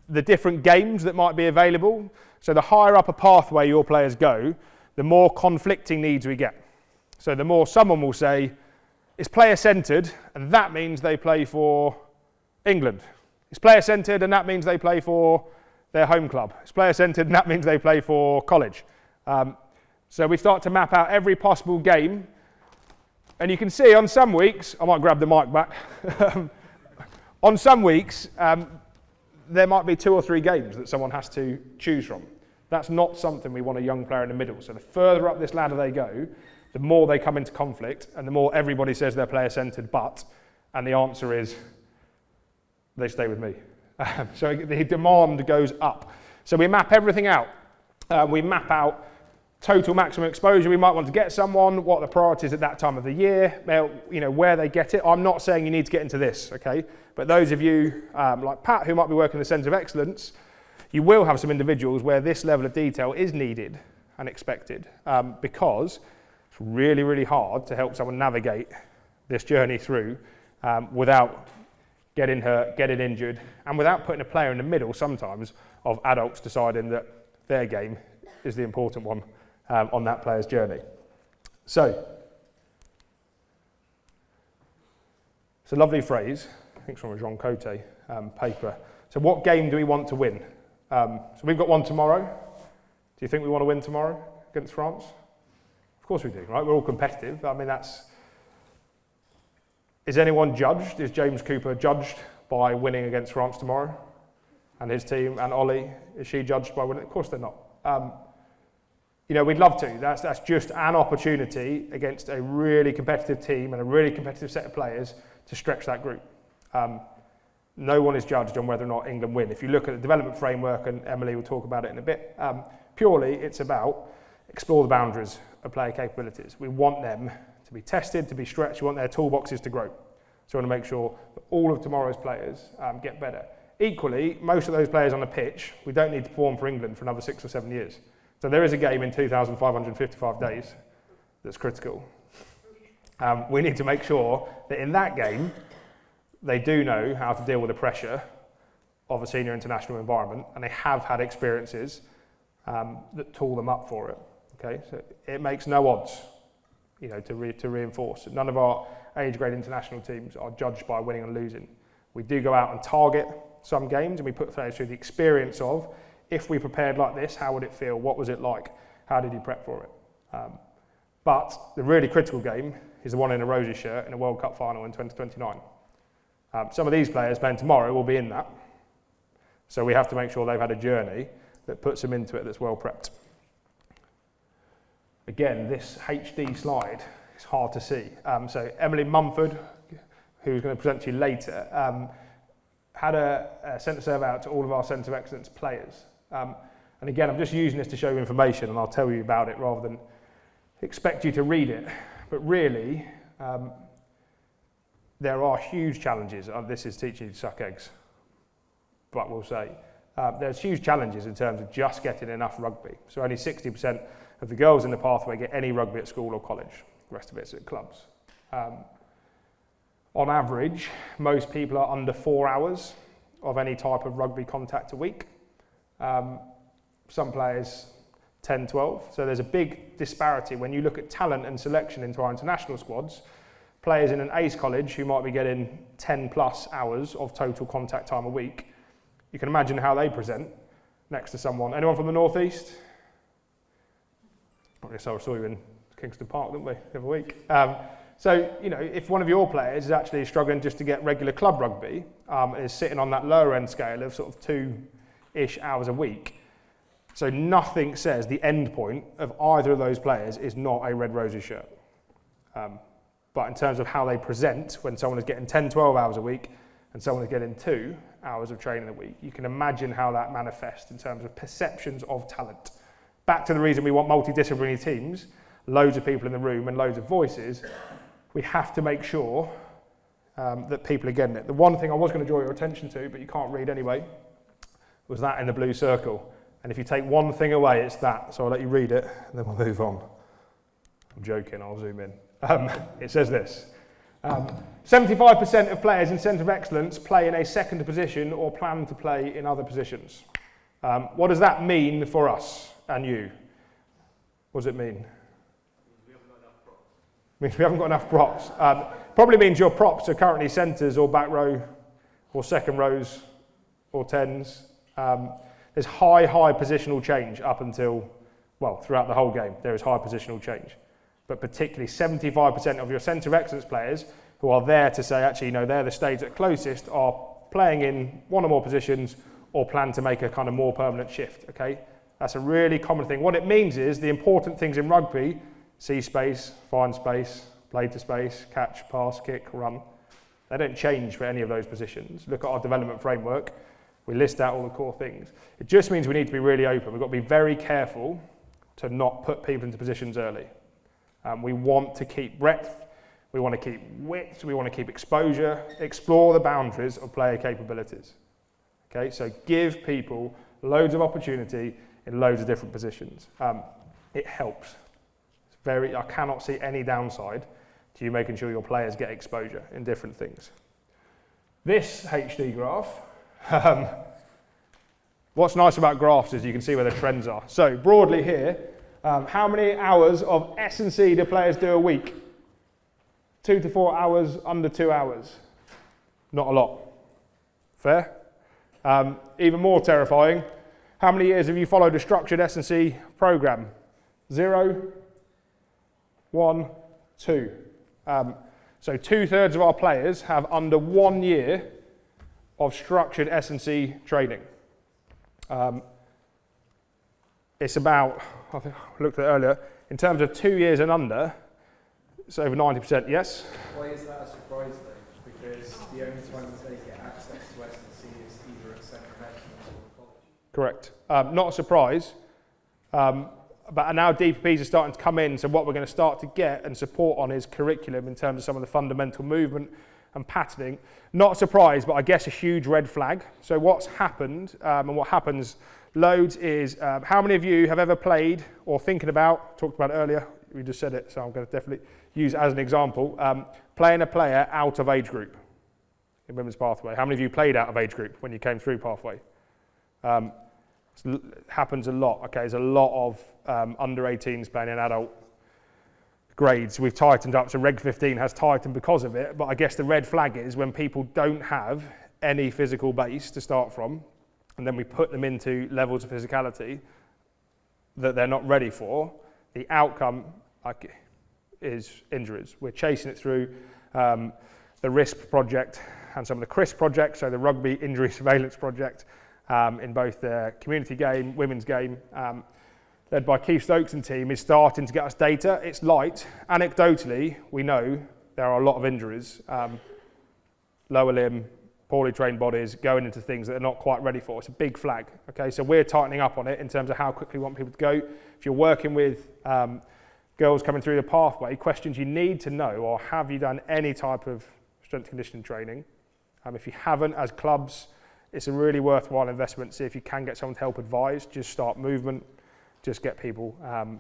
the different games that might be available. So the higher up a pathway your players go, the more conflicting needs we get. So the more someone will say, it's player-centred, and that means they play for England. It's player-centred, and that means they play for their home club. It's player-centred, and that means they play for college. So we start to map out every possible game. And you can see on some weeks, I might grab the mic back. On some weeks, there might be 2 or 3 games that someone has to choose from. That's not something we want a young player in the middle. So the further up this ladder they go, the more they come into conflict, and the more everybody says they're player-centred, and the answer is, they stay with me. So the demand goes up. So we map everything out. We map out total maximum exposure we might want to get someone, what the priorities at that time of the year, where they get it. I'm not saying you need to get into this, okay? But those of you like Pat who might be working in the Centre of Excellence, you will have some individuals where this level of detail is needed and expected because it's really, really hard to help someone navigate this journey through without getting hurt, getting injured, and without putting a player in the middle sometimes of adults deciding that their game is the important one on that player's journey. So, it's a lovely phrase, I think it's from a Jean Cote paper. So what game do we want to win? So we've got one tomorrow. Do you think we want to win tomorrow against France? Of course we do, right? We're all competitive. I mean, is anyone judged? Is James Cooper judged by winning against France tomorrow? And his team, and Ollie, is she judged by winning? Of course they're not. We'd love to. That's just an opportunity against a really competitive team and a really competitive set of players to stretch that group. No one is judged on whether or not England win. If you look at the development framework, and Emily will talk about it in a bit, purely it's about explore the boundaries of player capabilities. We want them to be tested, to be stretched. We want their toolboxes to grow. So we want to make sure that all of tomorrow's players get better. Equally, most of those players on the pitch, we don't need to perform for England for another 6 or 7 years. So there is a game in 2,555 days that's critical. We need to make sure that in that game, they do know how to deal with the pressure of a senior international environment, and they have had experiences that tool them up for it. Okay, so it makes no odds, to reinforce. None of our age-grade international teams are judged by winning and losing. We do go out and target some games, and we put players through the experience of, if we prepared like this, how would it feel? What was it like? How did you prep for it? But the really critical game is the one in a rosy shirt in a World Cup final in 2029. Some of these players playing tomorrow will be in that. So we have to make sure they've had a journey that puts them into it that's well prepped. Again, this HD slide is hard to see. So Emily Mumford, who's going to present to you later, had sent a survey out to all of our Centre of Excellence players. And again, I'm just using this to show you information, and I'll tell you about it rather than expect you to read it. But really, there are huge challenges. This is teaching you to suck eggs, but we'll say. There's huge challenges in terms of just getting enough rugby. So only 60% of the girls in the pathway get any rugby at school or college. The rest of it's at clubs. On average, most people are under 4 hours of any type of rugby contact a week. Some players 10, 12. So there's a big disparity when you look at talent and selection into our international squads. Players in an ACE college who might be getting 10 plus hours of total contact time a week, you can imagine how they present next to someone. Anyone from the Northeast? I guess I saw you in Kingston Park, didn't we, the other week? So, if one of your players is actually struggling just to get regular club rugby, is sitting on that lower end scale of sort of 2-ish hours a week, so nothing says the end point of either of those players is not a red rosy shirt. But in terms of how they present when someone is getting 10, 12 hours a week and someone is getting 2 hours of training a week, you can imagine how that manifests in terms of perceptions of talent. Back to the reason we want multidisciplinary teams, loads of people in the room and loads of voices, we have to make sure that people are getting it. The one thing I was going to draw your attention to, but you can't read anyway, was that in the blue circle. And if you take one thing away, it's that. So I'll let you read it, and then we'll move on. I'm joking, I'll zoom in. It says this. 75% of players in Centre of Excellence play in a second position or plan to play in other positions. What does that mean for us and you? What does it mean? Means we haven't got enough props. Probably means your props are currently centres or back row or second rows or 10s. There's high positional change up until, well, throughout the whole game, there is high positional change. But particularly 75% of your centre of excellence players who are there to say, actually, they're the stage that closest, are playing in one or more positions or plan to make a kind of more permanent shift, okay? That's a really common thing. What it means is the important things in rugby, see space, find space, play to space, catch, pass, kick, run. They don't change for any of those positions. Look at our development framework. We list out all the core things. It just means we need to be really open. We've got to be very careful to not put people into positions early. We want to keep breadth, we want to keep width, we want to keep exposure, explore the boundaries of player capabilities. Okay, so give people loads of opportunity in loads of different positions. It helps. I cannot see any downside to you making sure your players get exposure in different things. This HD graph, what's nice about graphs is you can see where the trends are. So broadly here, how many hours of S&C do players do a week? 2 to 4 hours, under 2 hours. Not a lot. Fair? Even more terrifying, how many years have you followed a structured S&C program? 0, 1, 2. So 2/3 of our players have under 1 year of structured S&C training. It's about, I think I looked at it earlier, in terms of 2 years and under, it's over 90%, yes? Why is that a surprise though? Because the only time they get access to S&C is either at Centre of Excellence or college. Correct. Not a surprise, but now DPPs are starting to come in, so what we're going to start to get and support on is curriculum in terms of some of the fundamental movement and patterning. Not a surprise, but I guess a huge red flag. So what's happened, and what happens loads is, how many of you have ever played or thinking about, talked about it earlier, we just said it, so I'm going to definitely use it as an example, playing a player out of age group in Women's Pathway. How many of you played out of age group when you came through Pathway? It happens a lot, okay? There's a lot of under 18s playing in adult grades. We've tightened up, so Reg 15 has tightened because of it, but I guess the red flag is when people don't have any physical base to start from, and then we put them into levels of physicality that they're not ready for, the outcome is injuries. We're chasing it through the RISP project and some of the CRISP projects, so the Rugby Injury Surveillance Project, in both the community game, women's game, led by Keith Stokes and team, is starting to get us data. It's light. Anecdotally, we know there are a lot of injuries, lower limb, poorly trained bodies going into things that they're not quite ready for. It's a big flag. Okay, so we're tightening up on it in terms of how quickly we want people to go. If you're working with girls coming through the pathway, questions you need to know are, have you done any type of strength and conditioning training? If you haven't, as clubs, it's a really worthwhile investment. See if you can get someone to help advise. Just start movement. Just get people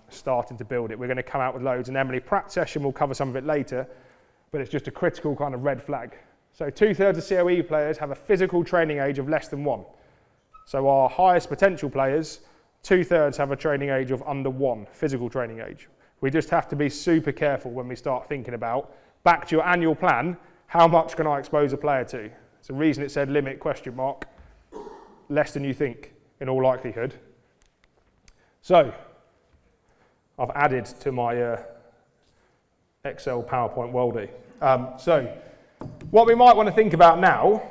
starting to build it. We're going to come out with loads, and Emily Pratt's session will cover some of it later, but it's just a critical kind of red flag. So 2/3 of COE players have a physical training age of less than 1. So our highest potential players, 2/3 have a training age of under 1, physical training age. We just have to be super careful when we start thinking about, back to your annual plan, how much can I expose a player to? It's the reason it said limit ? Less than you think, in all likelihood. So, I've added to my Excel PowerPoint worldie. So, what we might want to think about now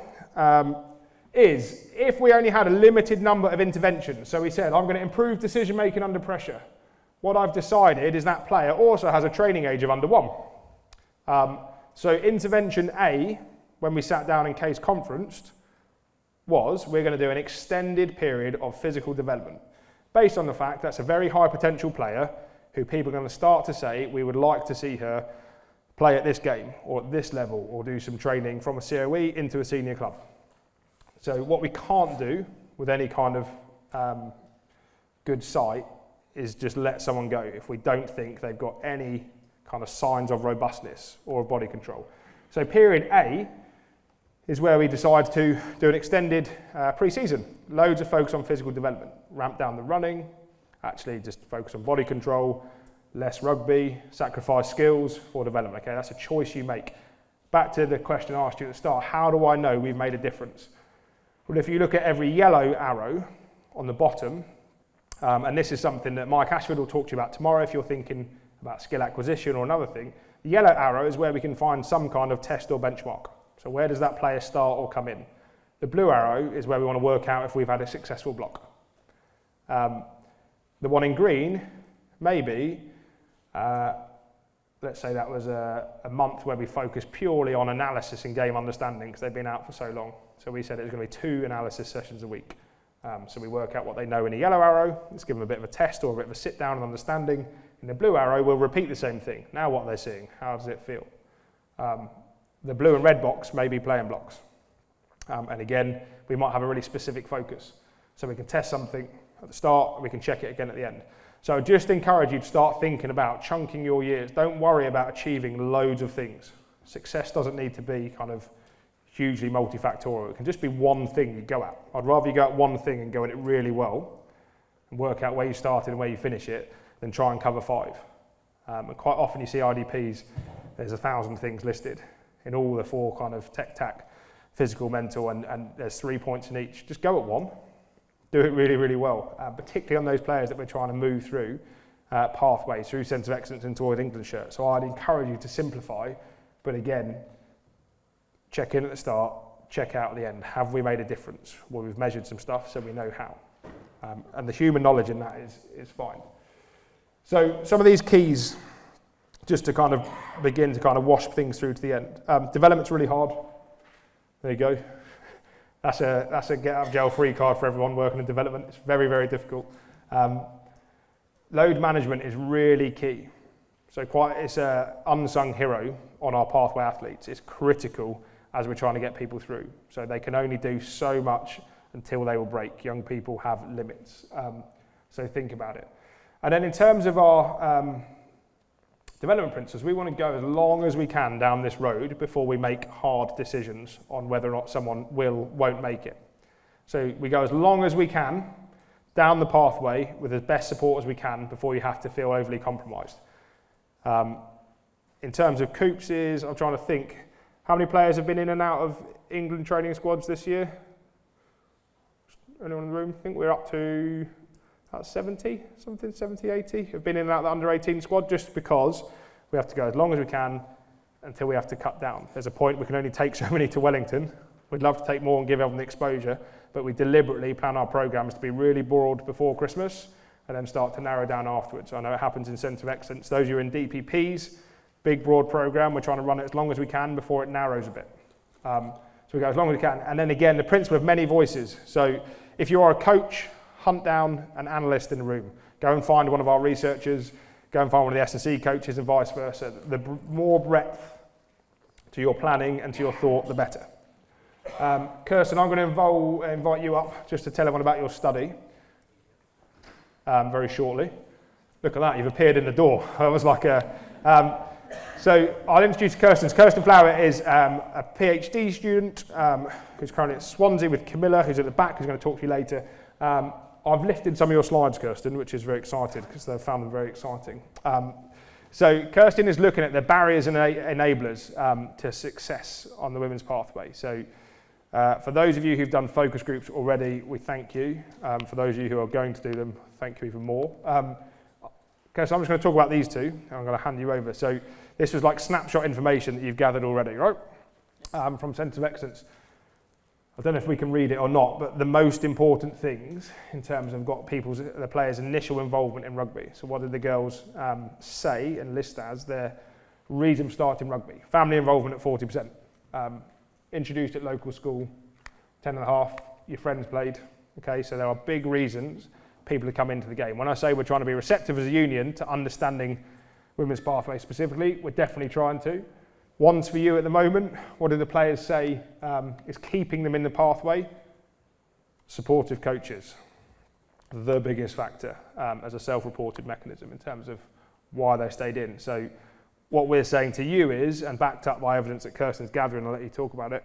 is, if we only had a limited number of interventions, so we said, I'm going to improve decision making under pressure. What I've decided is that player also has a training age of under 1. So intervention A when we sat down in case conferenced was we're going to do an extended period of physical development based on the fact that's a very high potential player who people are going to start to say we would like to see her play at this game or at this level or do some training from a COE into a senior club. So what we can't do with any kind of good sight is just let someone go if we don't think they've got any kind of signs of robustness or of body control. So period A is where we decide to do an extended pre-season. Loads of focus on physical development, ramp down the running, actually just focus on body control, less rugby, sacrifice skills for development. Okay, that's a choice you make. Back to the question I asked you at the start, how do I know we've made a difference? Well, if you look at every yellow arrow on the bottom, and this is something that Mike Ashford will talk to you about tomorrow if you're thinking about skill acquisition or another thing, the yellow arrow is where we can find some kind of test or benchmark. So where does that player start or come in? The blue arrow is where we want to work out if we've had a successful block. The one in green, maybe, let's say that was a month where we focused purely on analysis and game understanding because they've been out for so long. So we said it was going to be 2 analysis sessions a week. So we work out what they know in a yellow arrow, let's give them a bit of a test or a bit of a sit down and understanding. In the blue arrow, we'll repeat the same thing. Now what they're seeing, how does it feel? The blue and red box may be playing blocks. And again, we might have a really specific focus. So we can test something at the start and we can check it again at the end. So I just encourage you to start thinking about chunking your years. Don't worry about achieving loads of things. Success doesn't need to be kind of hugely multifactorial. It can just be one thing you go at. I'd rather you go at one thing and go at it really well and work out where you started and where you finish it than try and cover 5. And quite often you see IDPs, there's 1,000 things listed in all the 4 kind of tech tac, physical, mental, and there's 3 points in each. Just go at one. Do it really, really well, particularly on those players that we're trying to move through pathways, through Centre of Excellence into All England shirt. So I'd encourage you to simplify, but again, check in at the start, check out at the end. Have we made a difference? Well, we've measured some stuff, so we know how. And the human knowledge in that is fine. So some of these keys, just to kind of begin to kind of wash things through to the end. Development's really hard. There you go. That's a get out of jail free card for everyone working in development. It's very, very difficult. Load management is really key. So it's an unsung hero on our pathway athletes. It's critical as we're trying to get people through. So they can only do so much until they will break. Young people have limits. So think about it. And then in terms of our development principles, we want to go as long as we can down this road before we make hard decisions on whether or not someone won't make it. So we go as long as we can down the pathway with as best support as we can before you have to feel overly compromised. In terms of Coopses, I'm trying to think, how many players have been in and out of England training squads this year? Anyone in the room? I think we're up to about 70, 80 have been in and out of the under-18 squad just because we have to go as long as we can until we have to cut down. There's a point we can only take so many to Wellington. We'd love to take more and give everyone the exposure, but we deliberately plan our programmes to be really broad before Christmas and then start to narrow down afterwards. I know it happens in Centre of Excellence. Those who are in DPPs, big broad programme, we're trying to run it as long as we can before it narrows a bit. So we go as long as we can. And then again, the principle of many voices. So if you are a coach, hunt down an analyst in the room. Go and find one of our researchers, go and find one of the S&C coaches and vice versa. The more breadth to your planning and to your thought, the better. Kirsten, I'm going to invite you up just to tell everyone about your study very shortly. Look at that, you've appeared in the door. That was like so I'll introduce Kirsten. Kirsten Flower is a PhD student who's currently at Swansea with Camilla, who's at the back, who's going to talk to you later. I've lifted some of your slides, Kirsten, which is very excited because they've found them very exciting. So Kirsten is looking at the barriers and enablers to success on the women's pathway. So for those of you who've done focus groups already, we thank you. For those of you who are going to do them, thank you even more. Okay, so I'm just going to talk about these two, and I'm going to hand you over. So this was like snapshot information that you've gathered already, right? From Centre of Excellence. I don't know if we can read it or not, but the most important things in terms of the players' initial involvement in rugby. So what did the girls say and list as their reason for starting rugby? Family involvement at 40%. introduced at local school, 10 and a half, your friends played. Okay, so there are big reasons people to come into the game. When I say we're trying to be receptive as a union to understanding women's pathway specifically, we're definitely trying to. One's for you at the moment. What do the players say is keeping them in the pathway? Supportive coaches, the biggest factor as a self-reported mechanism in terms of why they stayed in. So what we're saying to you is, and backed up by evidence that Kirsten's gathering, I'll let you talk about it,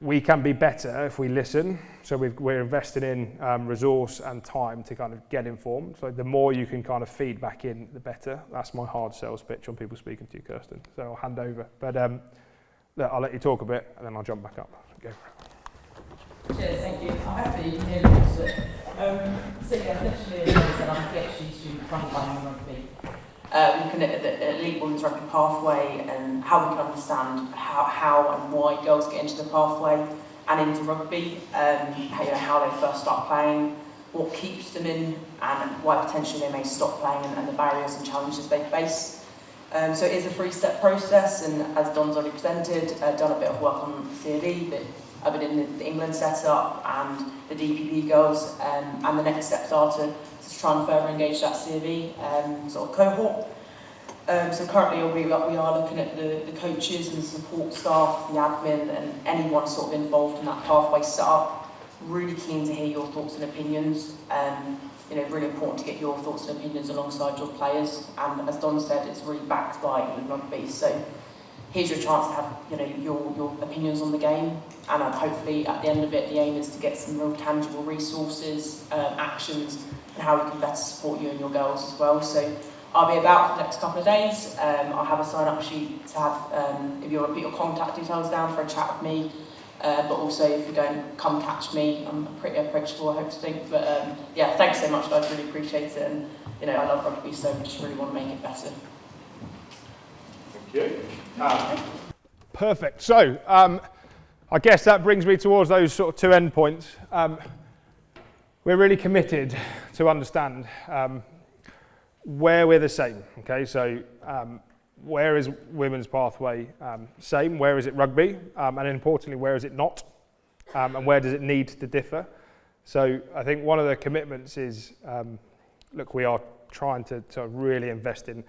we can be better if we listen. So we're investing in resource and time to kind of get informed. So the more you can kind of feed back in, the better. That's my hard sales pitch on people speaking to you, Kirsten. So I'll hand over. But look, I'll let you talk a bit and then I'll jump back up. Go for it. Cheers, thank you. I hope that you can hear me. So yeah, essentially, as I said, I'm a PhD student frontline rugby. Looking at the elite women's rugby pathway and how we can understand how and why girls get into the pathway and into rugby, how they first start playing, what keeps them in, and why potentially they may stop playing and the barriers and challenges they face. So it is a three-step process, and as Don's already presented, done a bit of work on CAD, but I've been in the England setup and the DPP girls, and the next steps are to try and further engage that CV sort of cohort. So currently we are looking at the coaches and support staff, the admin, and anyone sort of involved in that pathway setup. Really keen to hear your thoughts and opinions. Really important to get your thoughts and opinions alongside your players. And as Don said, it's really backed by England Rugby. So here's your chance to have your opinions on the game, and hopefully at the end of it, the aim is to get some real tangible resources, actions, and how we can better support you and your girls as well. So I'll be about for the next couple of days. I'll have a sign-up sheet to have, if you want to put your contact details down for a chat with me, but also if you don't, come catch me. I'm pretty approachable, I hope to think. But yeah, thanks so much, guys. Really appreciate it, and I love rugby, so we just really want to make it better. Thank you. Perfect. So I guess that brings me towards those sort of two end points. We're really committed to understand where we're the same. Okay, so where is women's pathway same? Where is it rugby? And importantly, where is it not? And where does it need to differ? So I think one of the commitments is, look, we are trying to really invest in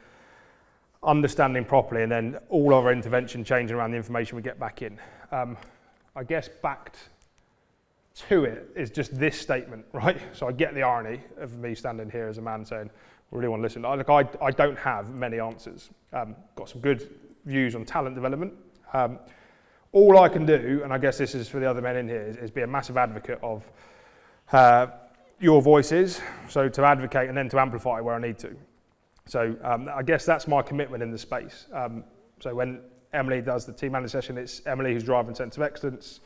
understanding properly, and then all of our intervention changing around the information we get back in. I guess backed to it is just this statement, right? So I get the irony of me standing here as a man saying, I really want to listen. Look, I don't have many answers. Got some good views on talent development. All I can do, and I guess this is for the other men in here, is be a massive advocate of your voices, so to advocate and then to amplify where I need to. So I guess that's my commitment in the space. So when Emily does the team manager session, it's Emily who's driving Centre of Excellence.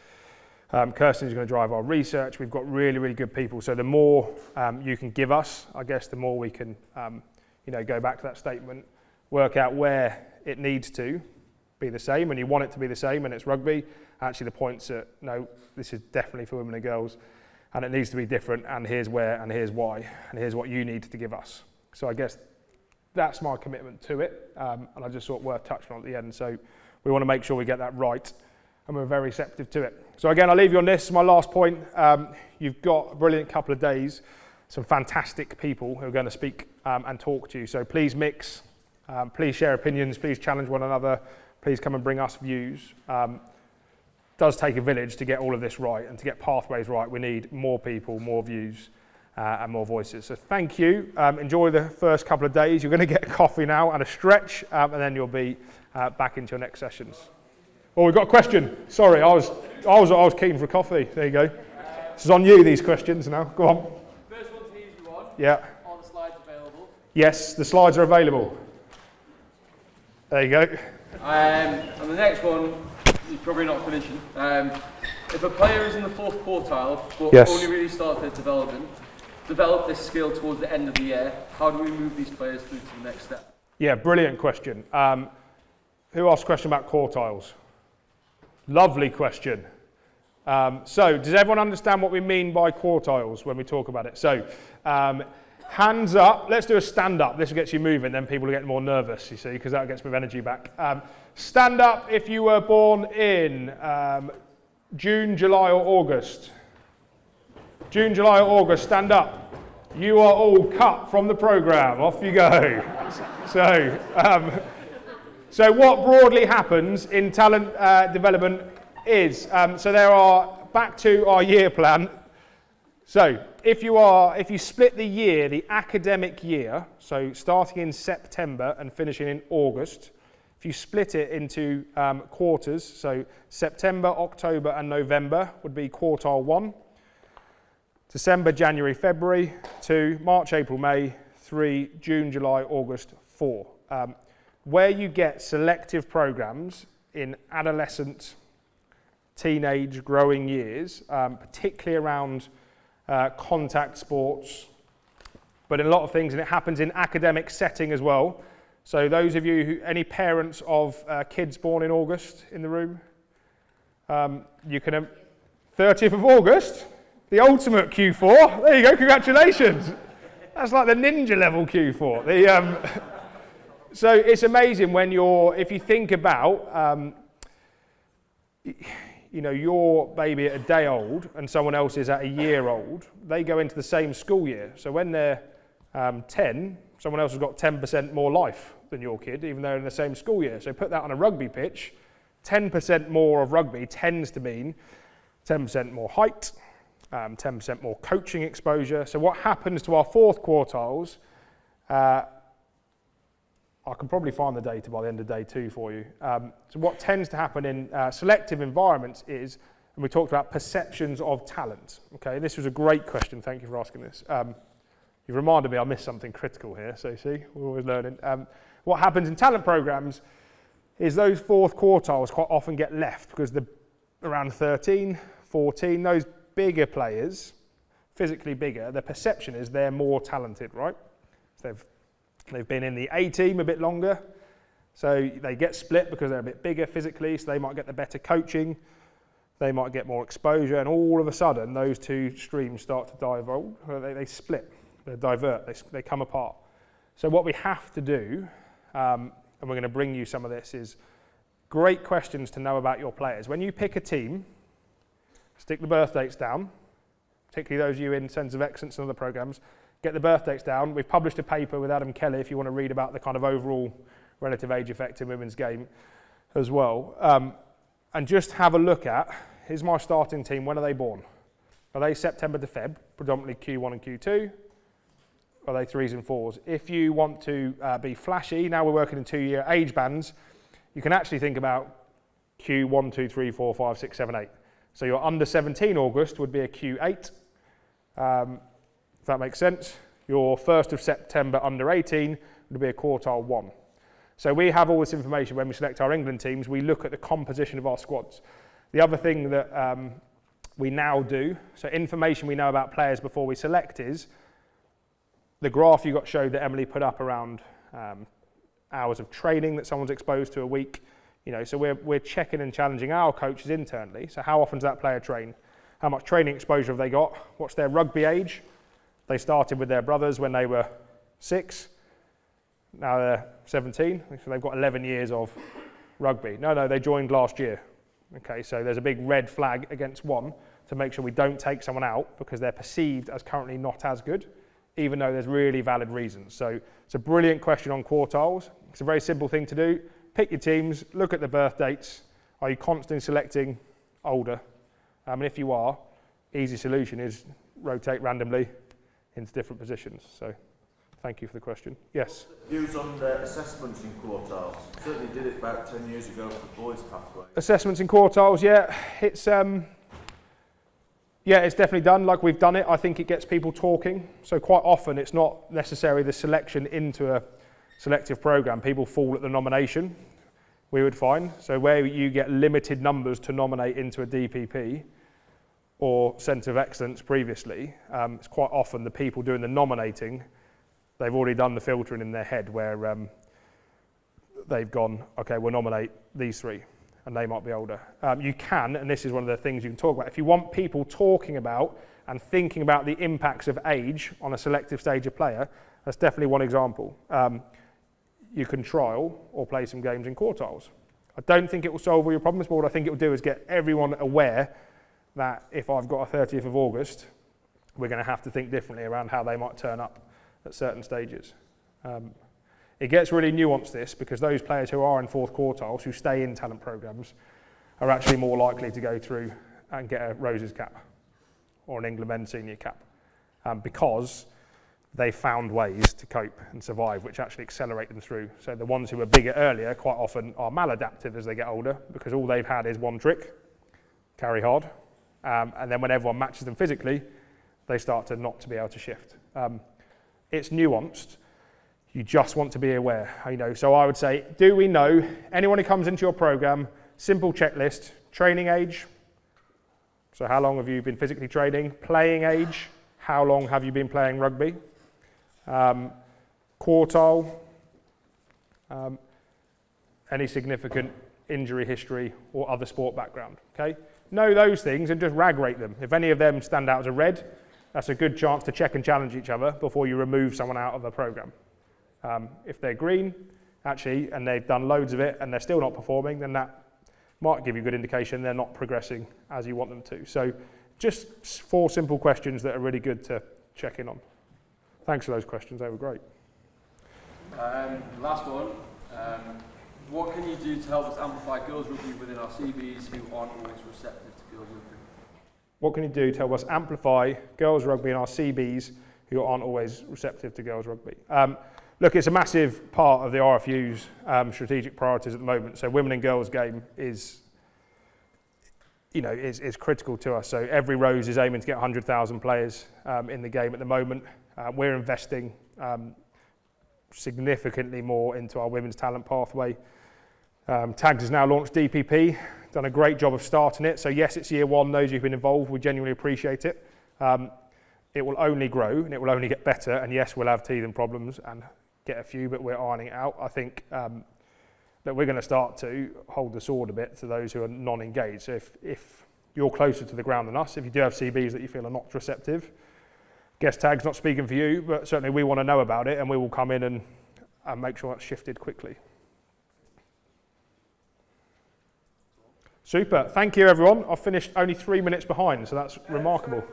Kirsten's going to drive our research. We've got really, really good people. So the more you can give us, I guess the more we can, go back to that statement, work out where it needs to be the same, and you want it to be the same, and it's rugby. Actually, the points are, no, this is definitely for women and girls, and it needs to be different, and here's where, and here's why, and here's what you need to give us. So I guess that's my commitment to it, and I just thought worth touching on at the end. So we want to make sure we get that right, and we're very receptive to it. So again, I'll leave you on this. My last point, you've got a brilliant couple of days, some fantastic people who are going to speak and talk to you. So please mix, please share opinions, please challenge one another, please come and bring us views. It does take a village to get all of this right, and to get pathways right, we need more people, more views, and more voices. So thank you. Enjoy the first couple of days. You're going to get a coffee now and a stretch, and then you'll be back into your next sessions. Oh, we've got a question. Sorry, I was keen for a coffee. There you go. This is on you, these questions now. Go on. First one's the easy one. Yeah. Are the slides available? Yes, the slides are available. There you go. And the next one, you're probably not finishing. If a player is in the fourth quartile, but yes, only really starts their develop this skill towards the end of the year, how do we move these players through to the next step? Yeah, brilliant question. Who asked a question about quartiles? Lovely question. So does everyone understand what we mean by quartiles when we talk about it? So Hands up. Let's do a stand up. This gets you moving, then people are getting more nervous, you see, because that gets a bit of energy back. Stand up if you were born in June, July or August. June, July or August, stand up. You are all cut from the programme. Off you go. So what broadly happens in talent development is, so there are, back to our year plan. So if you split the year, the academic year, so starting in September and finishing in August, if you split it into quarters, so September, October and November would be quartile 1, December, January, February 2, March, April, May 3, June, July, August 4. Where you get selective programs in adolescent, teenage, growing years, particularly around contact sports, but in a lot of things, and it happens in academic setting as well. So those of you any parents of kids born in August in the room, you can 30th of August, the ultimate Q4. There you go, congratulations. That's like the ninja level Q4. So it's amazing when if you think about, your baby at a day old and someone else is at a year old, they go into the same school year. So when they're 10, someone else has got 10% more life than your kid, even though they're in the same school year. So put that on a rugby pitch, 10% more of rugby tends to mean 10% more height, 10% more coaching exposure. So what happens to our fourth quartiles, I can probably find the data by the end of day 2 for you. So what tends to happen in selective environments is, and we talked about perceptions of talent. Okay, this was a great question. Thank you for asking this. You've reminded me I missed something critical here. So see, we're always learning. What happens in talent programs is those fourth quartiles quite often get left because around 13, 14, those bigger players, physically bigger, their perception is they're more talented, right? So they've been in the A team a bit longer, so they get split because they're a bit bigger physically, so they might get the better coaching, they might get more exposure, and all of a sudden those two streams start to diverge, they split, they divert, they come apart. So what we have to do, and we're going to bring you some of this, is great questions to know about your players. When you pick a team, stick the birth dates down, particularly those of you in Centres of Excellence and other programs, get the birth dates down. We've published a paper with Adam Kelly if you want to read about the kind of overall relative age effect in women's game as well. And just have a look at, here's my starting team, when are they born? Are they September to Feb, predominantly Q1 and Q2? Are they 3s and 4s? If you want to be flashy, now we're working in 2-year age bands, you can actually think about Q1, 2, 3, 4, 5, 6, 7, 8. So your under 17 August would be a Q8. If that makes sense. Your 1st of September under 18 would be a quartile 1. So we have all this information when we select our England teams. We look at the composition of our squads. The other thing that we now do, so information we know about players before we select, is the graph you got showed that Emily put up around hours of training that someone's exposed to a week. So we're checking and challenging our coaches internally. So how often does that player train? How much training exposure have they got? What's their rugby age? They started with their brothers when they were 6. Now they're 17, so they've got 11 years of rugby. No, they joined last year. Okay, so there's a big red flag against one to make sure we don't take someone out because they're perceived as currently not as good, even though there's really valid reasons. So it's a brilliant question on quartiles. It's a very simple thing to do. Pick your teams, look at the birth dates. Are you constantly selecting older? And if you are, easy solution is rotate randomly into different positions. So thank you for the question. Yes? Views on the assessments in quartiles. Certainly did it about 10 years ago for the boys' pathway. Assessments in quartiles, yeah. It's definitely done like we've done it. I think it gets people talking. So quite often it's not necessarily the selection into a selective program. People fall at the nomination, we would find. So where you get limited numbers to nominate into a DPP, or Centre of Excellence previously, it's quite often the people doing the nominating, they've already done the filtering in their head where they've gone, okay, we'll nominate these 3, and they might be older. You can, and this is one of the things you can talk about, if you want people talking about and thinking about the impacts of age on a selective stage of player, that's definitely one example. You can trial or play some games in quartiles. I don't think it will solve all your problems, but what I think it will do is get everyone aware that if I've got a 30th of August, we're going to have to think differently around how they might turn up at certain stages. It gets really nuanced, this, because those players who are in fourth quartiles, who stay in talent programs, are actually more likely to go through and get a Roses cap or an England men's senior cap, because they found ways to cope and survive, which actually accelerate them through. So the ones who were bigger earlier quite often are maladaptive as they get older, because all they've had is one trick, carry hard, and then when everyone matches them physically, they start to not to be able to shift. It's nuanced. You just want to be aware. So I would say, do we know anyone who comes into your program? Simple checklist: training age. So how long have you been physically training? Playing age. How long have you been playing rugby? Quartile. Any significant injury history or other sport background. Okay. Know those things and just rag rate them. If any of them stand out as a red, that's a good chance to check and challenge each other before you remove someone out of the program. If they're green, actually, and they've done loads of it and they're still not performing, then that might give you a good indication they're not progressing as you want them to. So just 4 simple questions that are really good to check in on. Thanks for those questions, they were great. Last one. What can you do to help us amplify girls rugby within our CBs who aren't always receptive to girls rugby? What can you do to help us amplify girls rugby in our CBs who aren't always receptive to girls rugby? Look, it's a massive part of the RFU's strategic priorities at the moment. So women and girls game is critical to us. So every Rose is aiming to get 100,000 players in the game at the moment. We're investing significantly more into our women's talent pathway. Tags has now launched DPP, done a great job of starting it. So yes, it's year 1, those who've been involved, we genuinely appreciate it. It will only grow and it will only get better. And yes, we'll have teething problems and get a few, but we're ironing it out. I think that we're going to start to hold the sword a bit to those who are non-engaged. So if you're closer to the ground than us, if you do have CBs that you feel are not receptive, guess Tag's not speaking for you, but certainly we want to know about it and we will come in and make sure that's shifted quickly. Super, thank you everyone. I've finished only 3 minutes behind, so that's remarkable.